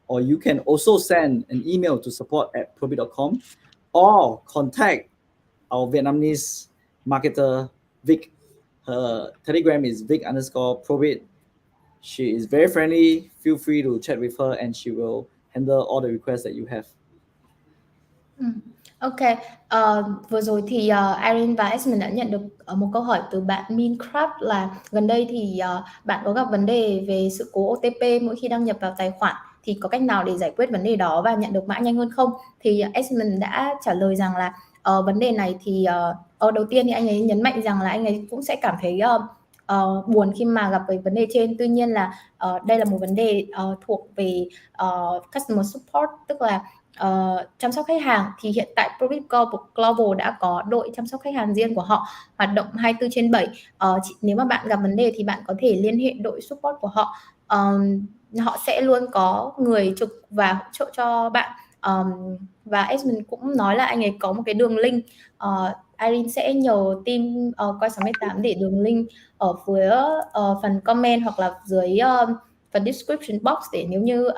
or you can also send an email to support@probit.com, or contact our Vietnamese marketer, Vic. Her Telegram is Vic_probit. She is very friendly. Feel free to chat with her and she will handle all the requests that you have. Ok, vừa rồi thì Irene và Esmond đã nhận được một câu hỏi từ bạn Minecraft là gần đây thì bạn có gặp vấn đề về sự cố OTP mỗi khi đăng nhập vào tài khoản, thì có cách nào để giải quyết vấn đề đó và nhận được mã nhanh hơn không? Thì Esmond đã trả lời rằng là vấn đề này thì đầu tiên thì anh ấy nhấn mạnh rằng là anh ấy cũng sẽ cảm thấy buồn khi mà gặp cái vấn đề trên. Tuy nhiên là đây là một vấn đề thuộc về customer support, tức là chăm sóc khách hàng. Thì hiện tại ProBit Global đã có đội chăm sóc khách hàng riêng của họ, hoạt động 24/7. Nếu mà bạn gặp vấn đề thì bạn có thể liên hệ đội support của họ. Họ sẽ luôn có người trực và hỗ trợ cho bạn. Và Esmond cũng nói là anh ấy có một cái đường link. Irene sẽ nhờ team Coin68 để đường link ở phía phần comment hoặc là dưới phần description box, để nếu như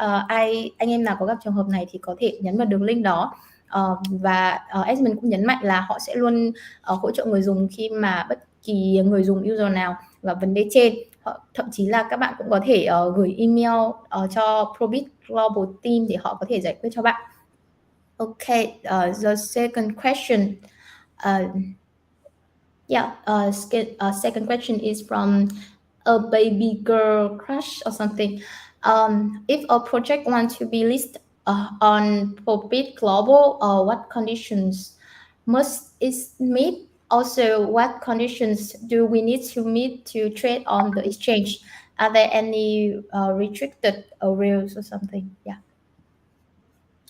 anh em nào có gặp trường hợp này thì có thể nhấn vào đường link đó. Và Esmond cũng nhấn mạnh là họ sẽ luôn hỗ trợ người dùng khi mà bất kỳ người dùng user nào gặp vấn đề trên. Thậm chí là các bạn cũng có thể gửi email cho ProBit Global team để họ có thể giải quyết cho bạn. Okay, the second question. Second question is from a baby girl crush or something. If a project wants to be listed on ProBit Global, what conditions must it meet? Also, what conditions do we need to meet to trade on the exchange? Are there any restricted rules or something? Yeah.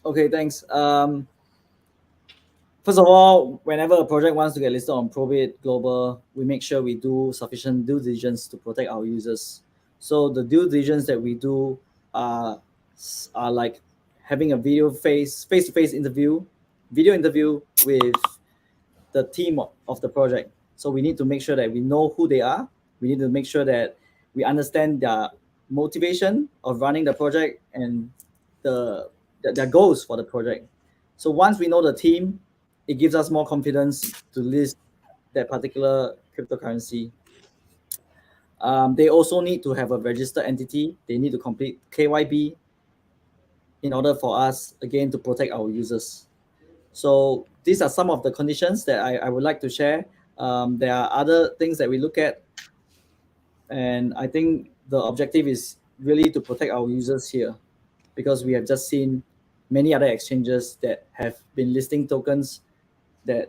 Okay, thanks. First of all, whenever a project wants to get listed on ProBit Global, we make sure we do sufficient due diligence to protect our users. So the due diligence that we do are like having a face-to-face video interview with the team of the project. So we need to make sure that we know who they are. We need to make sure that we understand their motivation of running the project and their goals for the project. So once we know the team, it gives us more confidence to list that particular cryptocurrency. They also need to have a registered entity. They need to complete KYB in order for us, again, to protect our users. So these are some of the conditions that I would like to share. There are other things that we look at, and I think the objective is really to protect our users here, because we have just seen many other exchanges that have been listing tokens that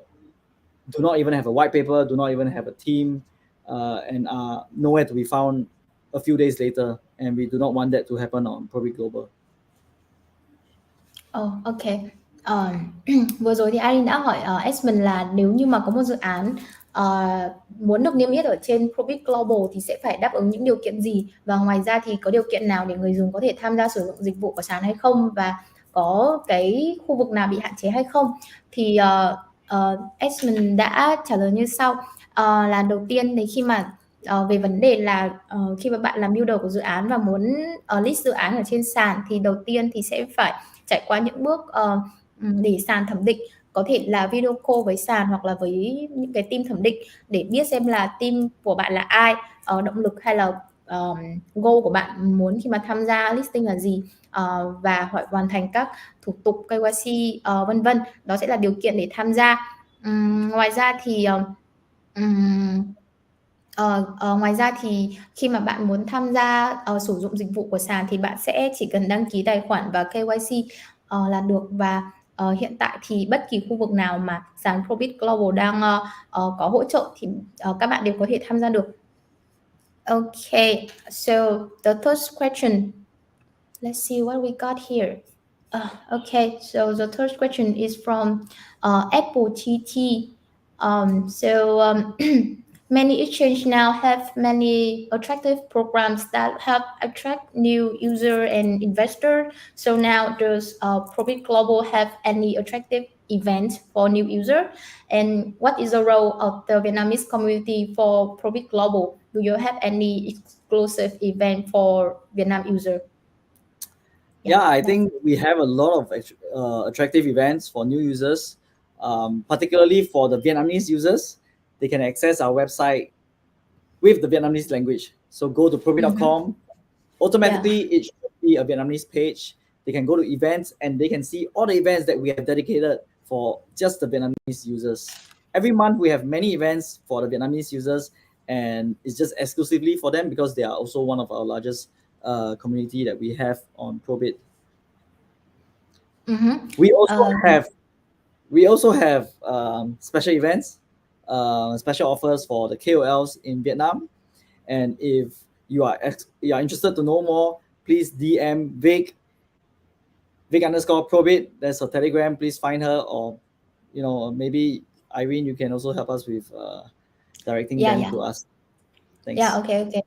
do not even have a white paper, do not even have a team, and are nowhere to be found a few days later. And we do not want that to happen on ProBit Global. Ok. Vừa rồi thì Irene đã hỏi Esmond là nếu như mà có một dự án muốn được niêm yết ở trên ProBit Global thì sẽ phải đáp ứng những điều kiện gì, và ngoài ra thì có điều kiện nào để người dùng có thể tham gia sử dụng dịch vụ của sàn hay không, và có cái khu vực nào bị hạn chế hay không. Thì Esmond đã trả lời như sau. Là đầu tiên thì khi mà về vấn đề là khi mà bạn làm builder của dự án và muốn list dự án ở trên sàn, thì đầu tiên thì sẽ phải trải qua những bước để sàn thẩm định, có thể là video call với sàn hoặc là với những cái team thẩm định để biết xem là team của bạn là ai, động lực hay là goal của bạn muốn khi mà tham gia listing là gì, và phải hoàn thành các thủ tục KYC vân vân. Đó sẽ là điều kiện để tham gia. Ngoài ra thì khi mà bạn muốn tham gia sử dụng dịch vụ của sàn thì bạn sẽ chỉ cần đăng ký tài khoản và KYC là được. Và hiện tại thì bất kỳ khu vực nào mà sàn ProBit Global đang có hỗ trợ thì các bạn đều có thể tham gia được. Okay, so the third question. Let's see what we got here. Okay, so the third question is from Apple TT. Many exchanges now have many attractive programs that help attract new users and investors. So now, does ProBit Global have any attractive events for new users? And what is the role of the Vietnamese community for ProBit Global? Do you have any exclusive event for Vietnam users? Yeah, I think we have a lot of attractive events for new users, particularly for the Vietnamese users. They can access our website with the Vietnamese language. So go to probit.com. Automatically, it should be a Vietnamese page. They can go to events and they can see all the events that we have dedicated for just the Vietnamese users. Every month we have many events for the Vietnamese users, and it's just exclusively for them because they are also one of our largest community that we have on ProBit. We also have special events, special offers for the KOLs in Vietnam. And if you are interested to know more, please DM Vic _ ProBit. That's her Telegram. Please find her, or maybe Irene, you can also help us with directing them to us. Thanks. Yeah, okay.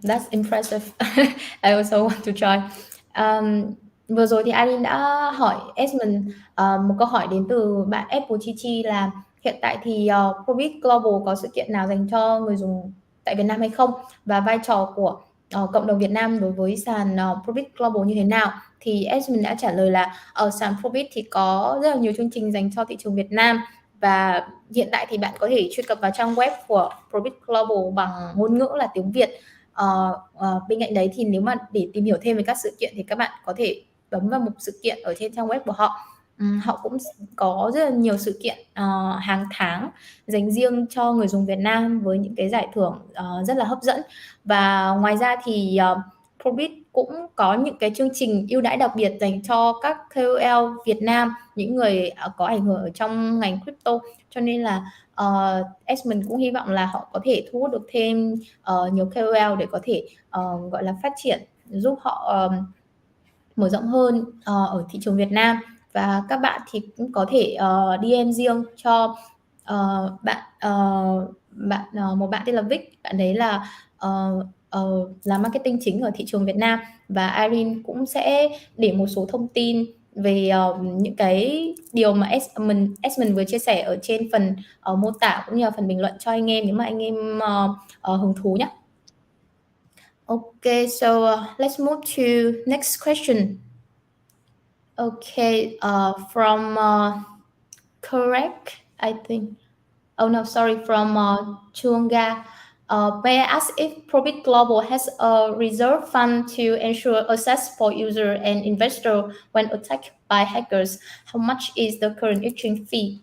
That's impressive. I also want to join. Vừa rồi thì Irene đã hỏi Esmond một câu hỏi đến từ bạn Apple Chi là hiện tại thì ProBit Global có sự kiện nào dành cho người dùng tại Việt Nam hay không, và vai trò của cộng đồng Việt Nam đối với sàn ProBit Global như thế nào. Thì Esmond đã trả lời là ở sàn ProBit thì có rất là nhiều chương trình dành cho thị trường Việt Nam, và hiện tại thì bạn có thể truy cập vào trang web của ProBit Global bằng ngôn ngữ là tiếng Việt. Bên cạnh đấy thì nếu mà để tìm hiểu thêm về các sự kiện thì các bạn có thể bấm vào mục sự kiện ở trên trang web của họ. Họ cũng có rất là nhiều sự kiện hàng tháng dành riêng cho người dùng Việt Nam với những cái giải thưởng rất là hấp dẫn. Và ngoài ra thì ProBit cũng có những cái chương trình ưu đãi đặc biệt dành cho các KOL Việt Nam, những người có ảnh hưởng ở trong ngành crypto. Cho nên là Esmond cũng hy vọng là họ có thể thu hút được thêm nhiều KOL để có thể gọi là phát triển, giúp họ mở rộng hơn ở thị trường Việt Nam. Và các bạn thì cũng có thể DM riêng cho một bạn tên là Vic. Bạn đấy là làm marketing chính ở thị trường Việt Nam, và Irene cũng sẽ để một số thông tin về những cái điều mà Esmond vừa chia sẻ ở trên phần mô tả cũng như là phần bình luận cho anh em nếu mà anh em hứng thú nhé. Okay, so let's move to next question. Okay, from correct, I think. Oh no, sorry, from Chuanga. May I ask if ProBit Global has a reserve fund to ensure access for user and investor when attacked by hackers? How much is the current exchange fee?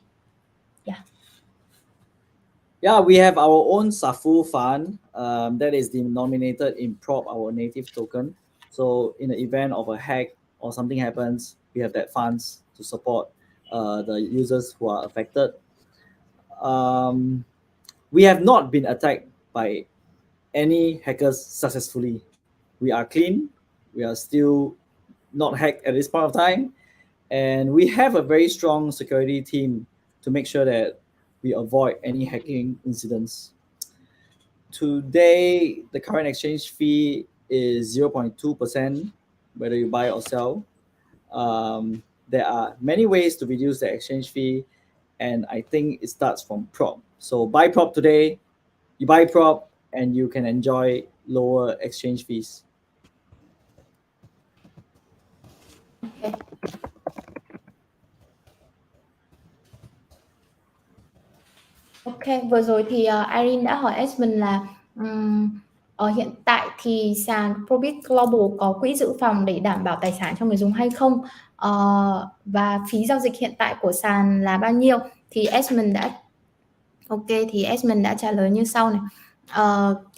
Yeah, we have our own SAFU fund that is denominated in PROP, our native token. So in the event of a hack or something happens, we have that funds to support the users who are affected. We have not been attacked by any hackers successfully. We are clean. We are still not hacked at this point of time. And we have a very strong security team to make sure that we avoid any hacking incidents. Today, the current exchange fee is 0.2%, whether you buy or sell. There are many ways to reduce the exchange fee, and I think it starts from prop. So buy prop today, you buy prop, and you can enjoy lower exchange fees. Okay. Ok, vừa rồi thì Irene đã hỏi Esmond là hiện tại thì sàn ProBit Global có quỹ dự phòng để đảm bảo tài sản cho người dùng hay không, và phí giao dịch hiện tại của sàn là bao nhiêu. Thì Esmond đã trả lời như sau này.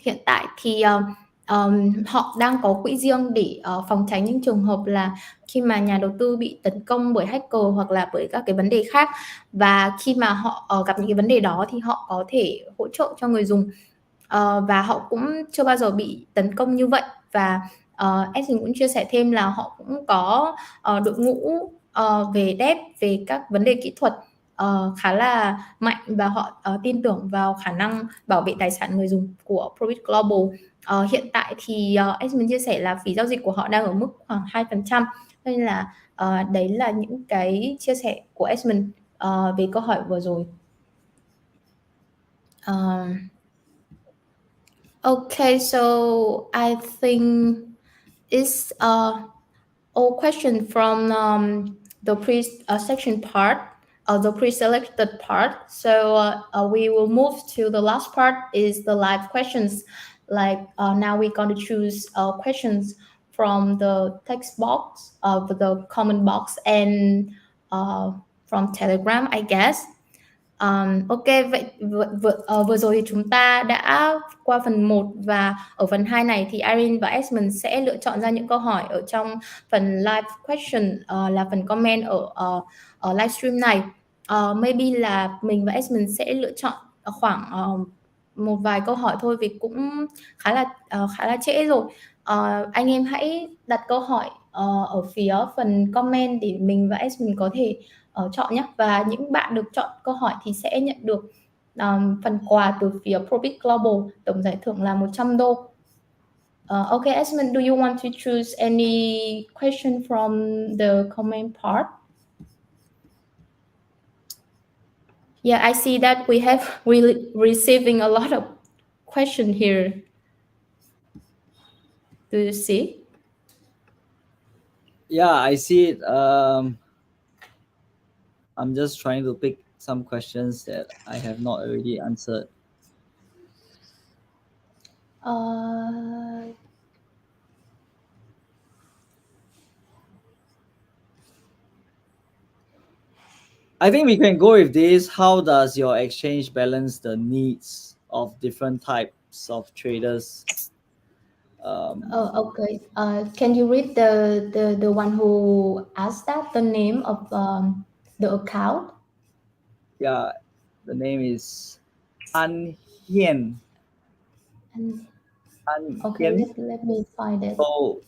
Hiện tại thì họ đang có quỹ riêng để phòng tránh những trường hợp là khi mà nhà đầu tư bị tấn công bởi hacker hoặc là bởi các cái vấn đề khác, và khi mà họ gặp những cái vấn đề đó thì họ có thể hỗ trợ cho người dùng, và họ cũng chưa bao giờ bị tấn công như vậy. Và Esmond cũng chia sẻ thêm là họ cũng có đội ngũ về dev, về các vấn đề kỹ thuật khá là mạnh, và họ tin tưởng vào khả năng bảo vệ tài sản người dùng của ProBit Global. Hiện tại thì Esmond chia sẻ là phí giao dịch của họ đang ở mức khoảng 2%, nên là đấy là những cái chia sẻ của Esmond về câu hỏi vừa rồi. Okay, so I think it's all question from the pre-section part, the pre-selected part. So we will move to the last part, is the live questions. Like now we're going to choose questions from the text box of the comment box and from Telegram, I guess. Ok, vậy vừa rồi thì chúng ta đã qua phần 1 và ở phần 2 này thì Irene và Esmond sẽ lựa chọn ra những câu hỏi ở trong phần live question, là phần comment ở livestream này. Maybe là mình và Esmond sẽ lựa chọn khoảng một vài câu hỏi thôi vì cũng khá là trễ rồi. Anh em hãy đặt câu hỏi ở phía phần comment để mình và Esmond có thể chọn nhé. Và những bạn được chọn câu hỏi thì sẽ nhận được phần quà từ phía ProBit Global, tổng giải thưởng là 100 đô. Okay, Esmond, do you want to choose any question from the comment part? Yeah, I see that we have receiving a lot of question here. Do you see? Yeah, I see it. I'm just trying to pick some questions that I have not already answered. I think we can go with this. How does your exchange balance the needs of different types of traders? Okay. Can you read the one who asked that, the name of the account? Yeah, the name is An Hien. Okay, let me find it. So,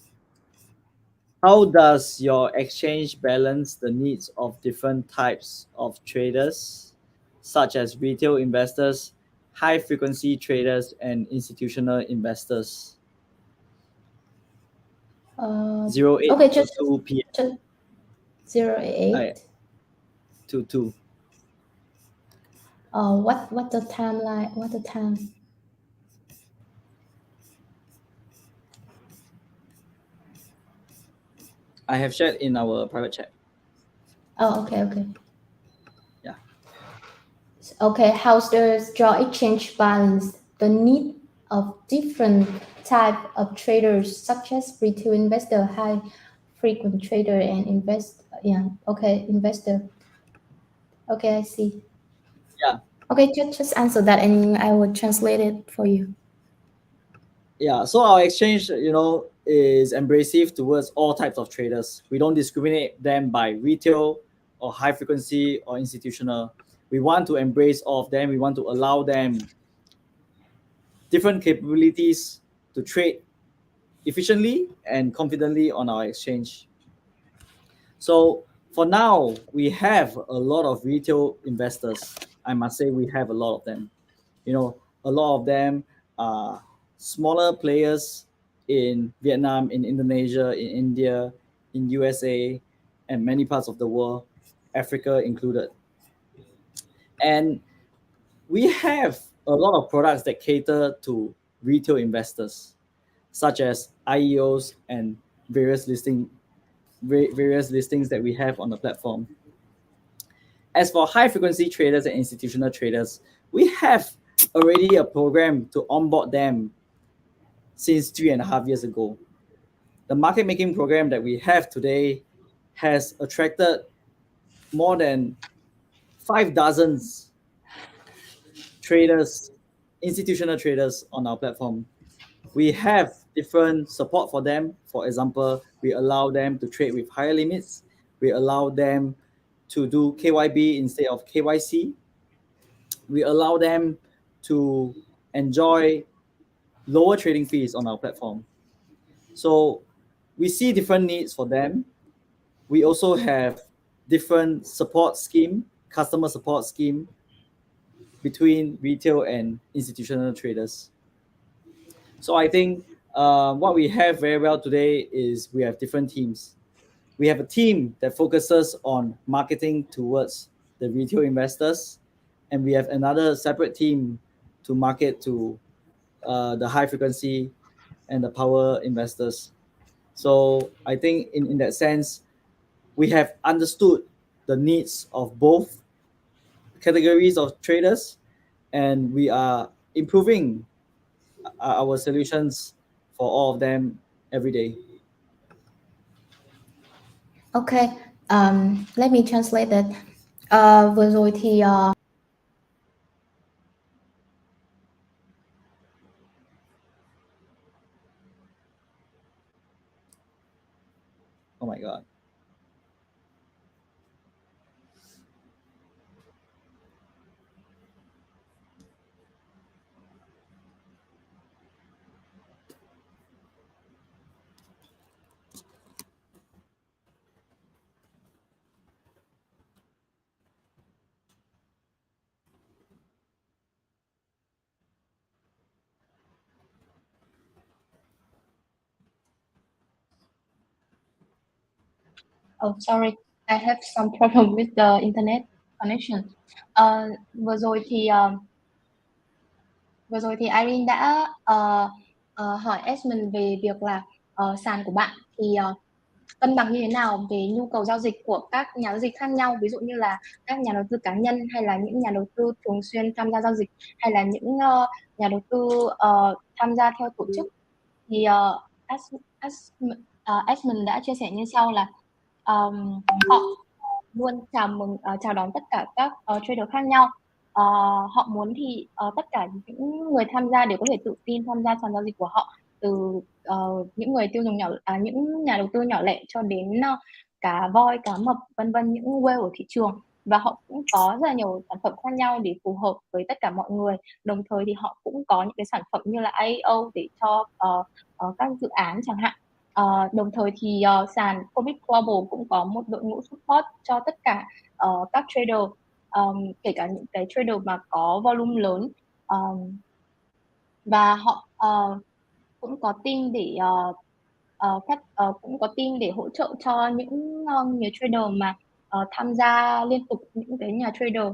how does your exchange balance the needs of different types of traders, such as retail investors, high frequency traders, and institutional investors? 08 okay, to 2 p.m. 08 to 2. What the time like? What the time? I have shared in our private chat. Oh, okay. Yeah. Okay, how's your exchange balance the need of different type of traders, such as retail investor, high frequent trader, and investor? Okay, I see. Yeah. Okay, just answer that, and I will translate it for you. Yeah. So our exchange, is embracive towards all types of traders. We don't discriminate them by retail or high frequency or institutional. We want to embrace all of them. We want to allow them different capabilities to trade efficiently and confidently on our exchange. So for now, we have a lot of retail investors. I must say we have a lot of them. A lot of them are smaller players in Vietnam, in Indonesia, in India, in USA, and many parts of the world, Africa included. And we have a lot of products that cater to retail investors, such as IEOs and various listings that we have on the platform. As for high frequency traders and institutional traders, we have already a program to onboard them since 3.5 years ago. The market making program that we have today has attracted more than 5 dozens traders, institutional traders on our platform. We have different support for them. For example, we allow them to trade with higher limits. We allow them to do KYB instead of KYC. We allow them to enjoy lower trading fees on our platform. So we see different needs for them. We also have different support scheme, customer support scheme between retail and institutional traders. So I think what we have very well today is we have different teams. We have a team that focuses on marketing towards the retail investors, and we have another separate team to market to the high frequency and the power investors. So I think in that sense, we have understood the needs of both categories of traders, and we are improving our solutions for all of them every day. Okay, let me translate that. Vừa rồi thì Oh my god. Oh, sorry, I have some problem with the internet connection. Vừa rồi thì Irene đã hỏi Esmond về việc là sàn của bạn thì cân bằng như thế nào về nhu cầu giao dịch của các nhà giao dịch khác nhau, ví dụ như là các nhà đầu tư cá nhân hay là những nhà đầu tư thường xuyên tham gia giao dịch hay là những nhà đầu tư tham gia theo tổ chức. Thì Esmond đã chia sẻ như sau là họ luôn chào đón tất cả các trader khác nhau. Họ muốn thì tất cả những người tham gia đều có thể tự tin tham gia sàn giao dịch của họ, từ những người tiêu dùng những nhà đầu tư nhỏ lẻ cho đến cá voi, cá mập, vân vân, những whale ở thị trường. Và họ cũng có rất là nhiều sản phẩm khác nhau để phù hợp với tất cả mọi người. Đồng thời thì họ cũng có những cái sản phẩm như là IEO để cho các dự án chẳng hạn. Đồng thời thì sàn ProBit Global cũng có một đội ngũ support cho tất cả các trader, kể cả những cái trader mà có volume lớn, và họ cũng có team để cũng có team để hỗ trợ cho những người trader mà tham gia liên tục, những cái nhà trader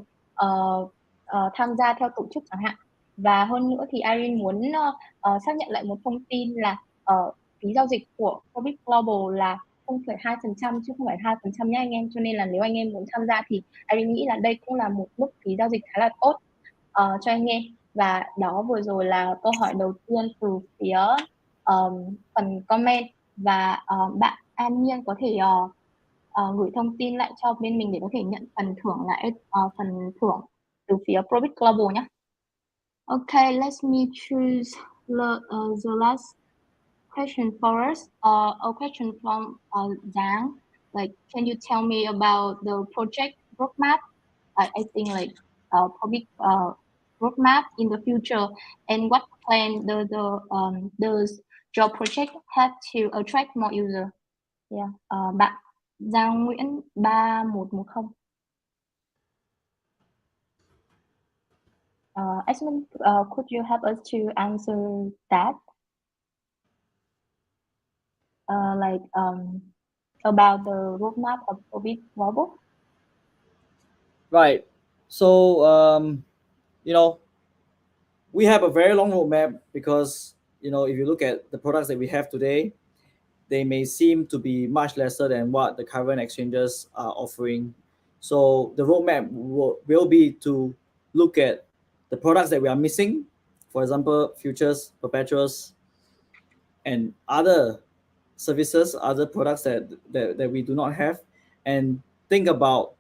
tham gia theo tổ chức chẳng hạn. Và hơn nữa thì Irene muốn xác nhận lại một thông tin là phí giao dịch của ProBit Global là 0,2% chứ không phải 2% nhé anh em. Cho nên là nếu anh em muốn tham gia thì Irene nghĩ là đây cũng là một mức phí giao dịch khá là tốt cho anh em. Và đó vừa rồi là câu hỏi đầu tiên từ phía phần comment. Và bạn An Nhiên có thể gửi thông tin lại cho bên mình để có thể nhận phần thưởng phần thưởng từ phía ProBit Global nhé. Okay, let me choose the last question for us. A question from Đáng. Like, can you tell me about the project roadmap? I think like ProBit roadmap in the future, and what plan does your project have to attract more user? Yeah. Bạn Giang Nguyễn 3110. Esmond, could you help us to answer that? Like about the roadmap of ProBit Global? Right. So we have a very long roadmap because if you look at the products that we have today, they may seem to be much lesser than what the current exchanges are offering. So the roadmap will be to look at the products that we are missing, for example, futures, perpetuals, and other services, other products that we do not have, and think about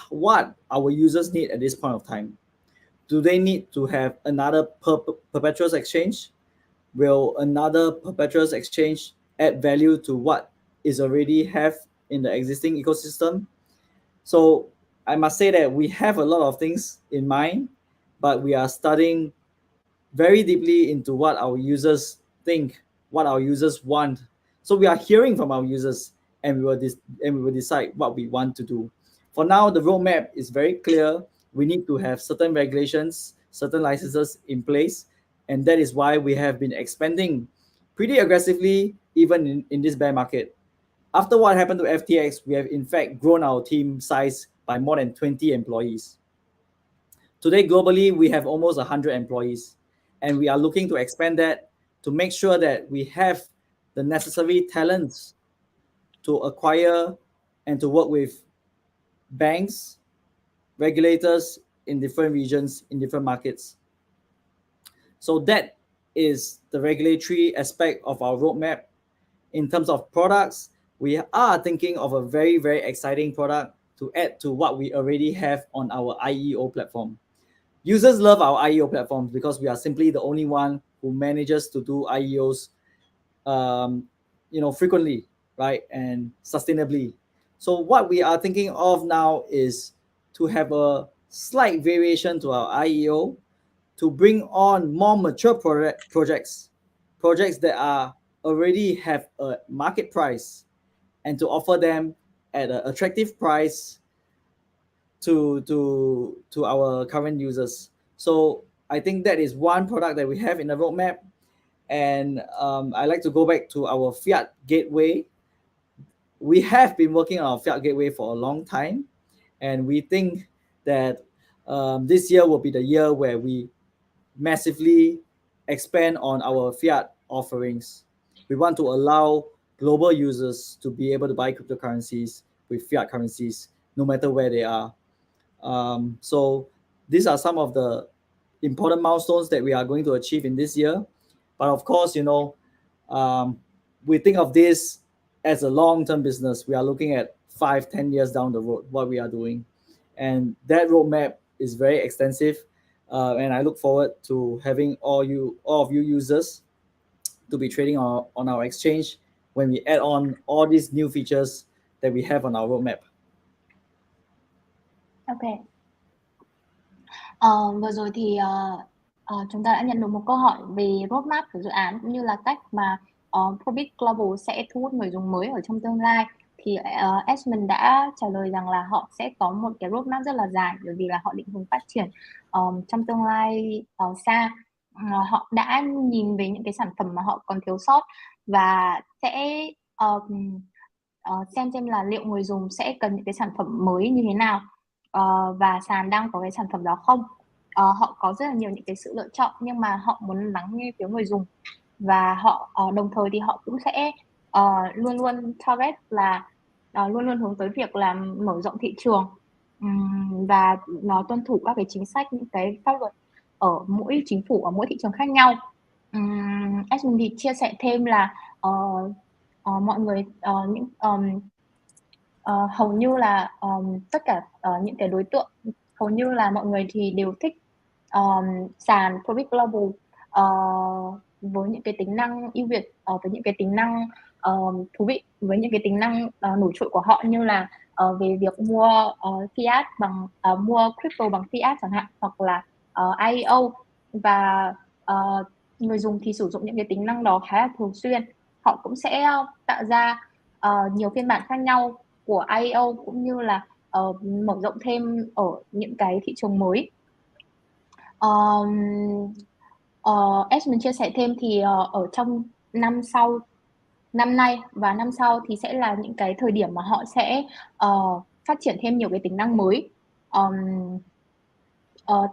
what our users need at this point of time. Do they need to have another perpetuals exchange? Will another perpetuals exchange add value to what is already have in the existing ecosystem? So I must say that we have a lot of things in mind, but we are studying very deeply into what our users think, what our users want. So we are hearing from our users, and we will decide what we want to do. For now, the roadmap is very clear. We need to have certain regulations, certain licenses in place, and that is why we have been expanding pretty aggressively even in this bear market. After what happened to FTX, we have in fact grown our team size by more than 20 employees. Today, globally, we have almost 100 employees, and we are looking to expand that to make sure that we have the necessary talents to acquire and to work with banks, regulators in different regions, in different markets. So that is the regulatory aspect of our roadmap. In terms of products, we are thinking of a very, very exciting product to add to what we already have on our IEO platform. Users love our IEO platforms because we are simply the only one who manages to do IEOs frequently, right, and sustainably. So what we are thinking of now is to have a slight variation to our IEO to bring on more mature projects that are already have a market price, and to offer them at an attractive price to our current users. So I think that is one product that we have in the roadmap. And I like to go back to our fiat gateway. We have been working on our fiat gateway for a long time, and we think that this year will be the year where we massively expand on our fiat offerings. We want to allow global users to be able to buy cryptocurrencies with fiat currencies no matter where they are. So these are some of the important milestones that we are going to achieve in this year. But of course, we think of this as a long-term business. We are looking at 5-10 years down the road what we are doing, and that roadmap is very extensive. And I look forward to having all of you users to be trading on our exchange when we add on all these new features that we have on our roadmap. Ok. Vừa rồi thì chúng ta đã nhận được một câu hỏi về roadmap của dự án cũng như là cách mà ProBit Global sẽ thu hút người dùng mới ở trong tương lai. Thì Esmond đã trả lời rằng là họ sẽ có một cái roadmap rất là dài, bởi vì là họ định hướng phát triển trong tương lai xa. Họ đã nhìn về những cái sản phẩm mà họ còn thiếu sót và sẽ xem là liệu người dùng sẽ cần những cái sản phẩm mới như thế nào, và sàn đang có cái sản phẩm đó không. Họ có rất là nhiều những cái sự lựa chọn, nhưng mà họ muốn lắng nghe phía người dùng, và họ đồng thời thì họ cũng sẽ luôn luôn target là luôn luôn hướng tới việc là mở rộng thị trường, và nó tuân thủ các cái chính sách, những cái pháp luật ở mỗi chính phủ, ở mỗi thị trường khác nhau. Esmond thì chia sẻ thêm là mọi người hầu như là tất cả những cái đối tượng, hầu như là mọi người thì đều thích sàn ProBit Global với những cái tính năng ưu việt, với những cái tính năng thú vị, với những cái tính năng nổi trội của họ, như là về việc mua fiat bằng mua crypto bằng fiat chẳng hạn, hoặc là IEO. Và người dùng thì sử dụng những cái tính năng đó khá là thường xuyên. Họ cũng sẽ tạo ra nhiều phiên bản khác nhau của IEO, cũng như là mở rộng thêm ở những cái thị trường mới. Esmond chia sẻ thêm thì ở trong năm nay và năm sau thì sẽ là những cái thời điểm mà họ sẽ phát triển thêm nhiều cái tính năng mới,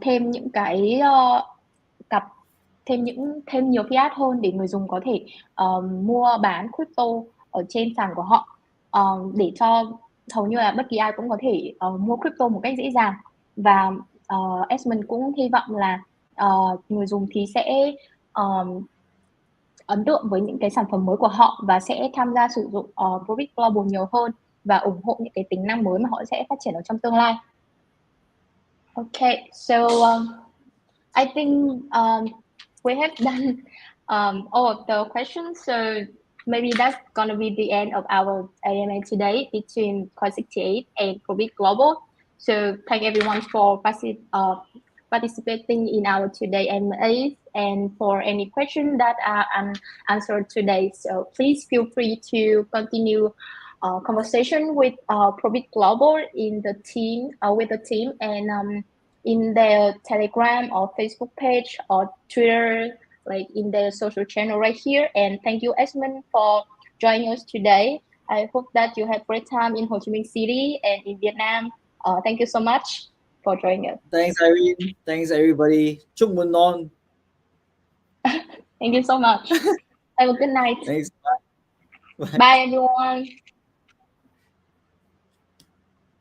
thêm những cái thêm nhiều fiat hơn để người dùng có thể mua bán crypto ở trên sàn của họ, để cho hầu như là bất kỳ ai cũng có thể mua crypto một cách dễ dàng. Và Esmond cũng hy vọng là người dùng thì sẽ ấn tượng với những cái sản phẩm mới của họ và sẽ tham gia sử dụng ProBit Global nhiều hơn và ủng hộ những cái tính năng mới mà họ sẽ phát triển ở trong tương lai. Okay, so I think we have done all of the questions, so maybe that's gonna be the end of our AMA today between Coin68 and ProBit Global. So thank everyone for participating in our today AMAs, and for any questions that are unanswered today. So please feel free to continue conversation with ProBit Global in the team, with the team, and in their Telegram or Facebook page or Twitter, like in their social channel right here. And thank you, Esmond, for joining us today. I hope that you had great time in Ho Chi Minh City and in Vietnam. Thank you so much for joining us. Thanks, Irene. Thanks, everybody. Chúc mừng non. Thank you so much. Have a good night. Thanks. Bye everyone.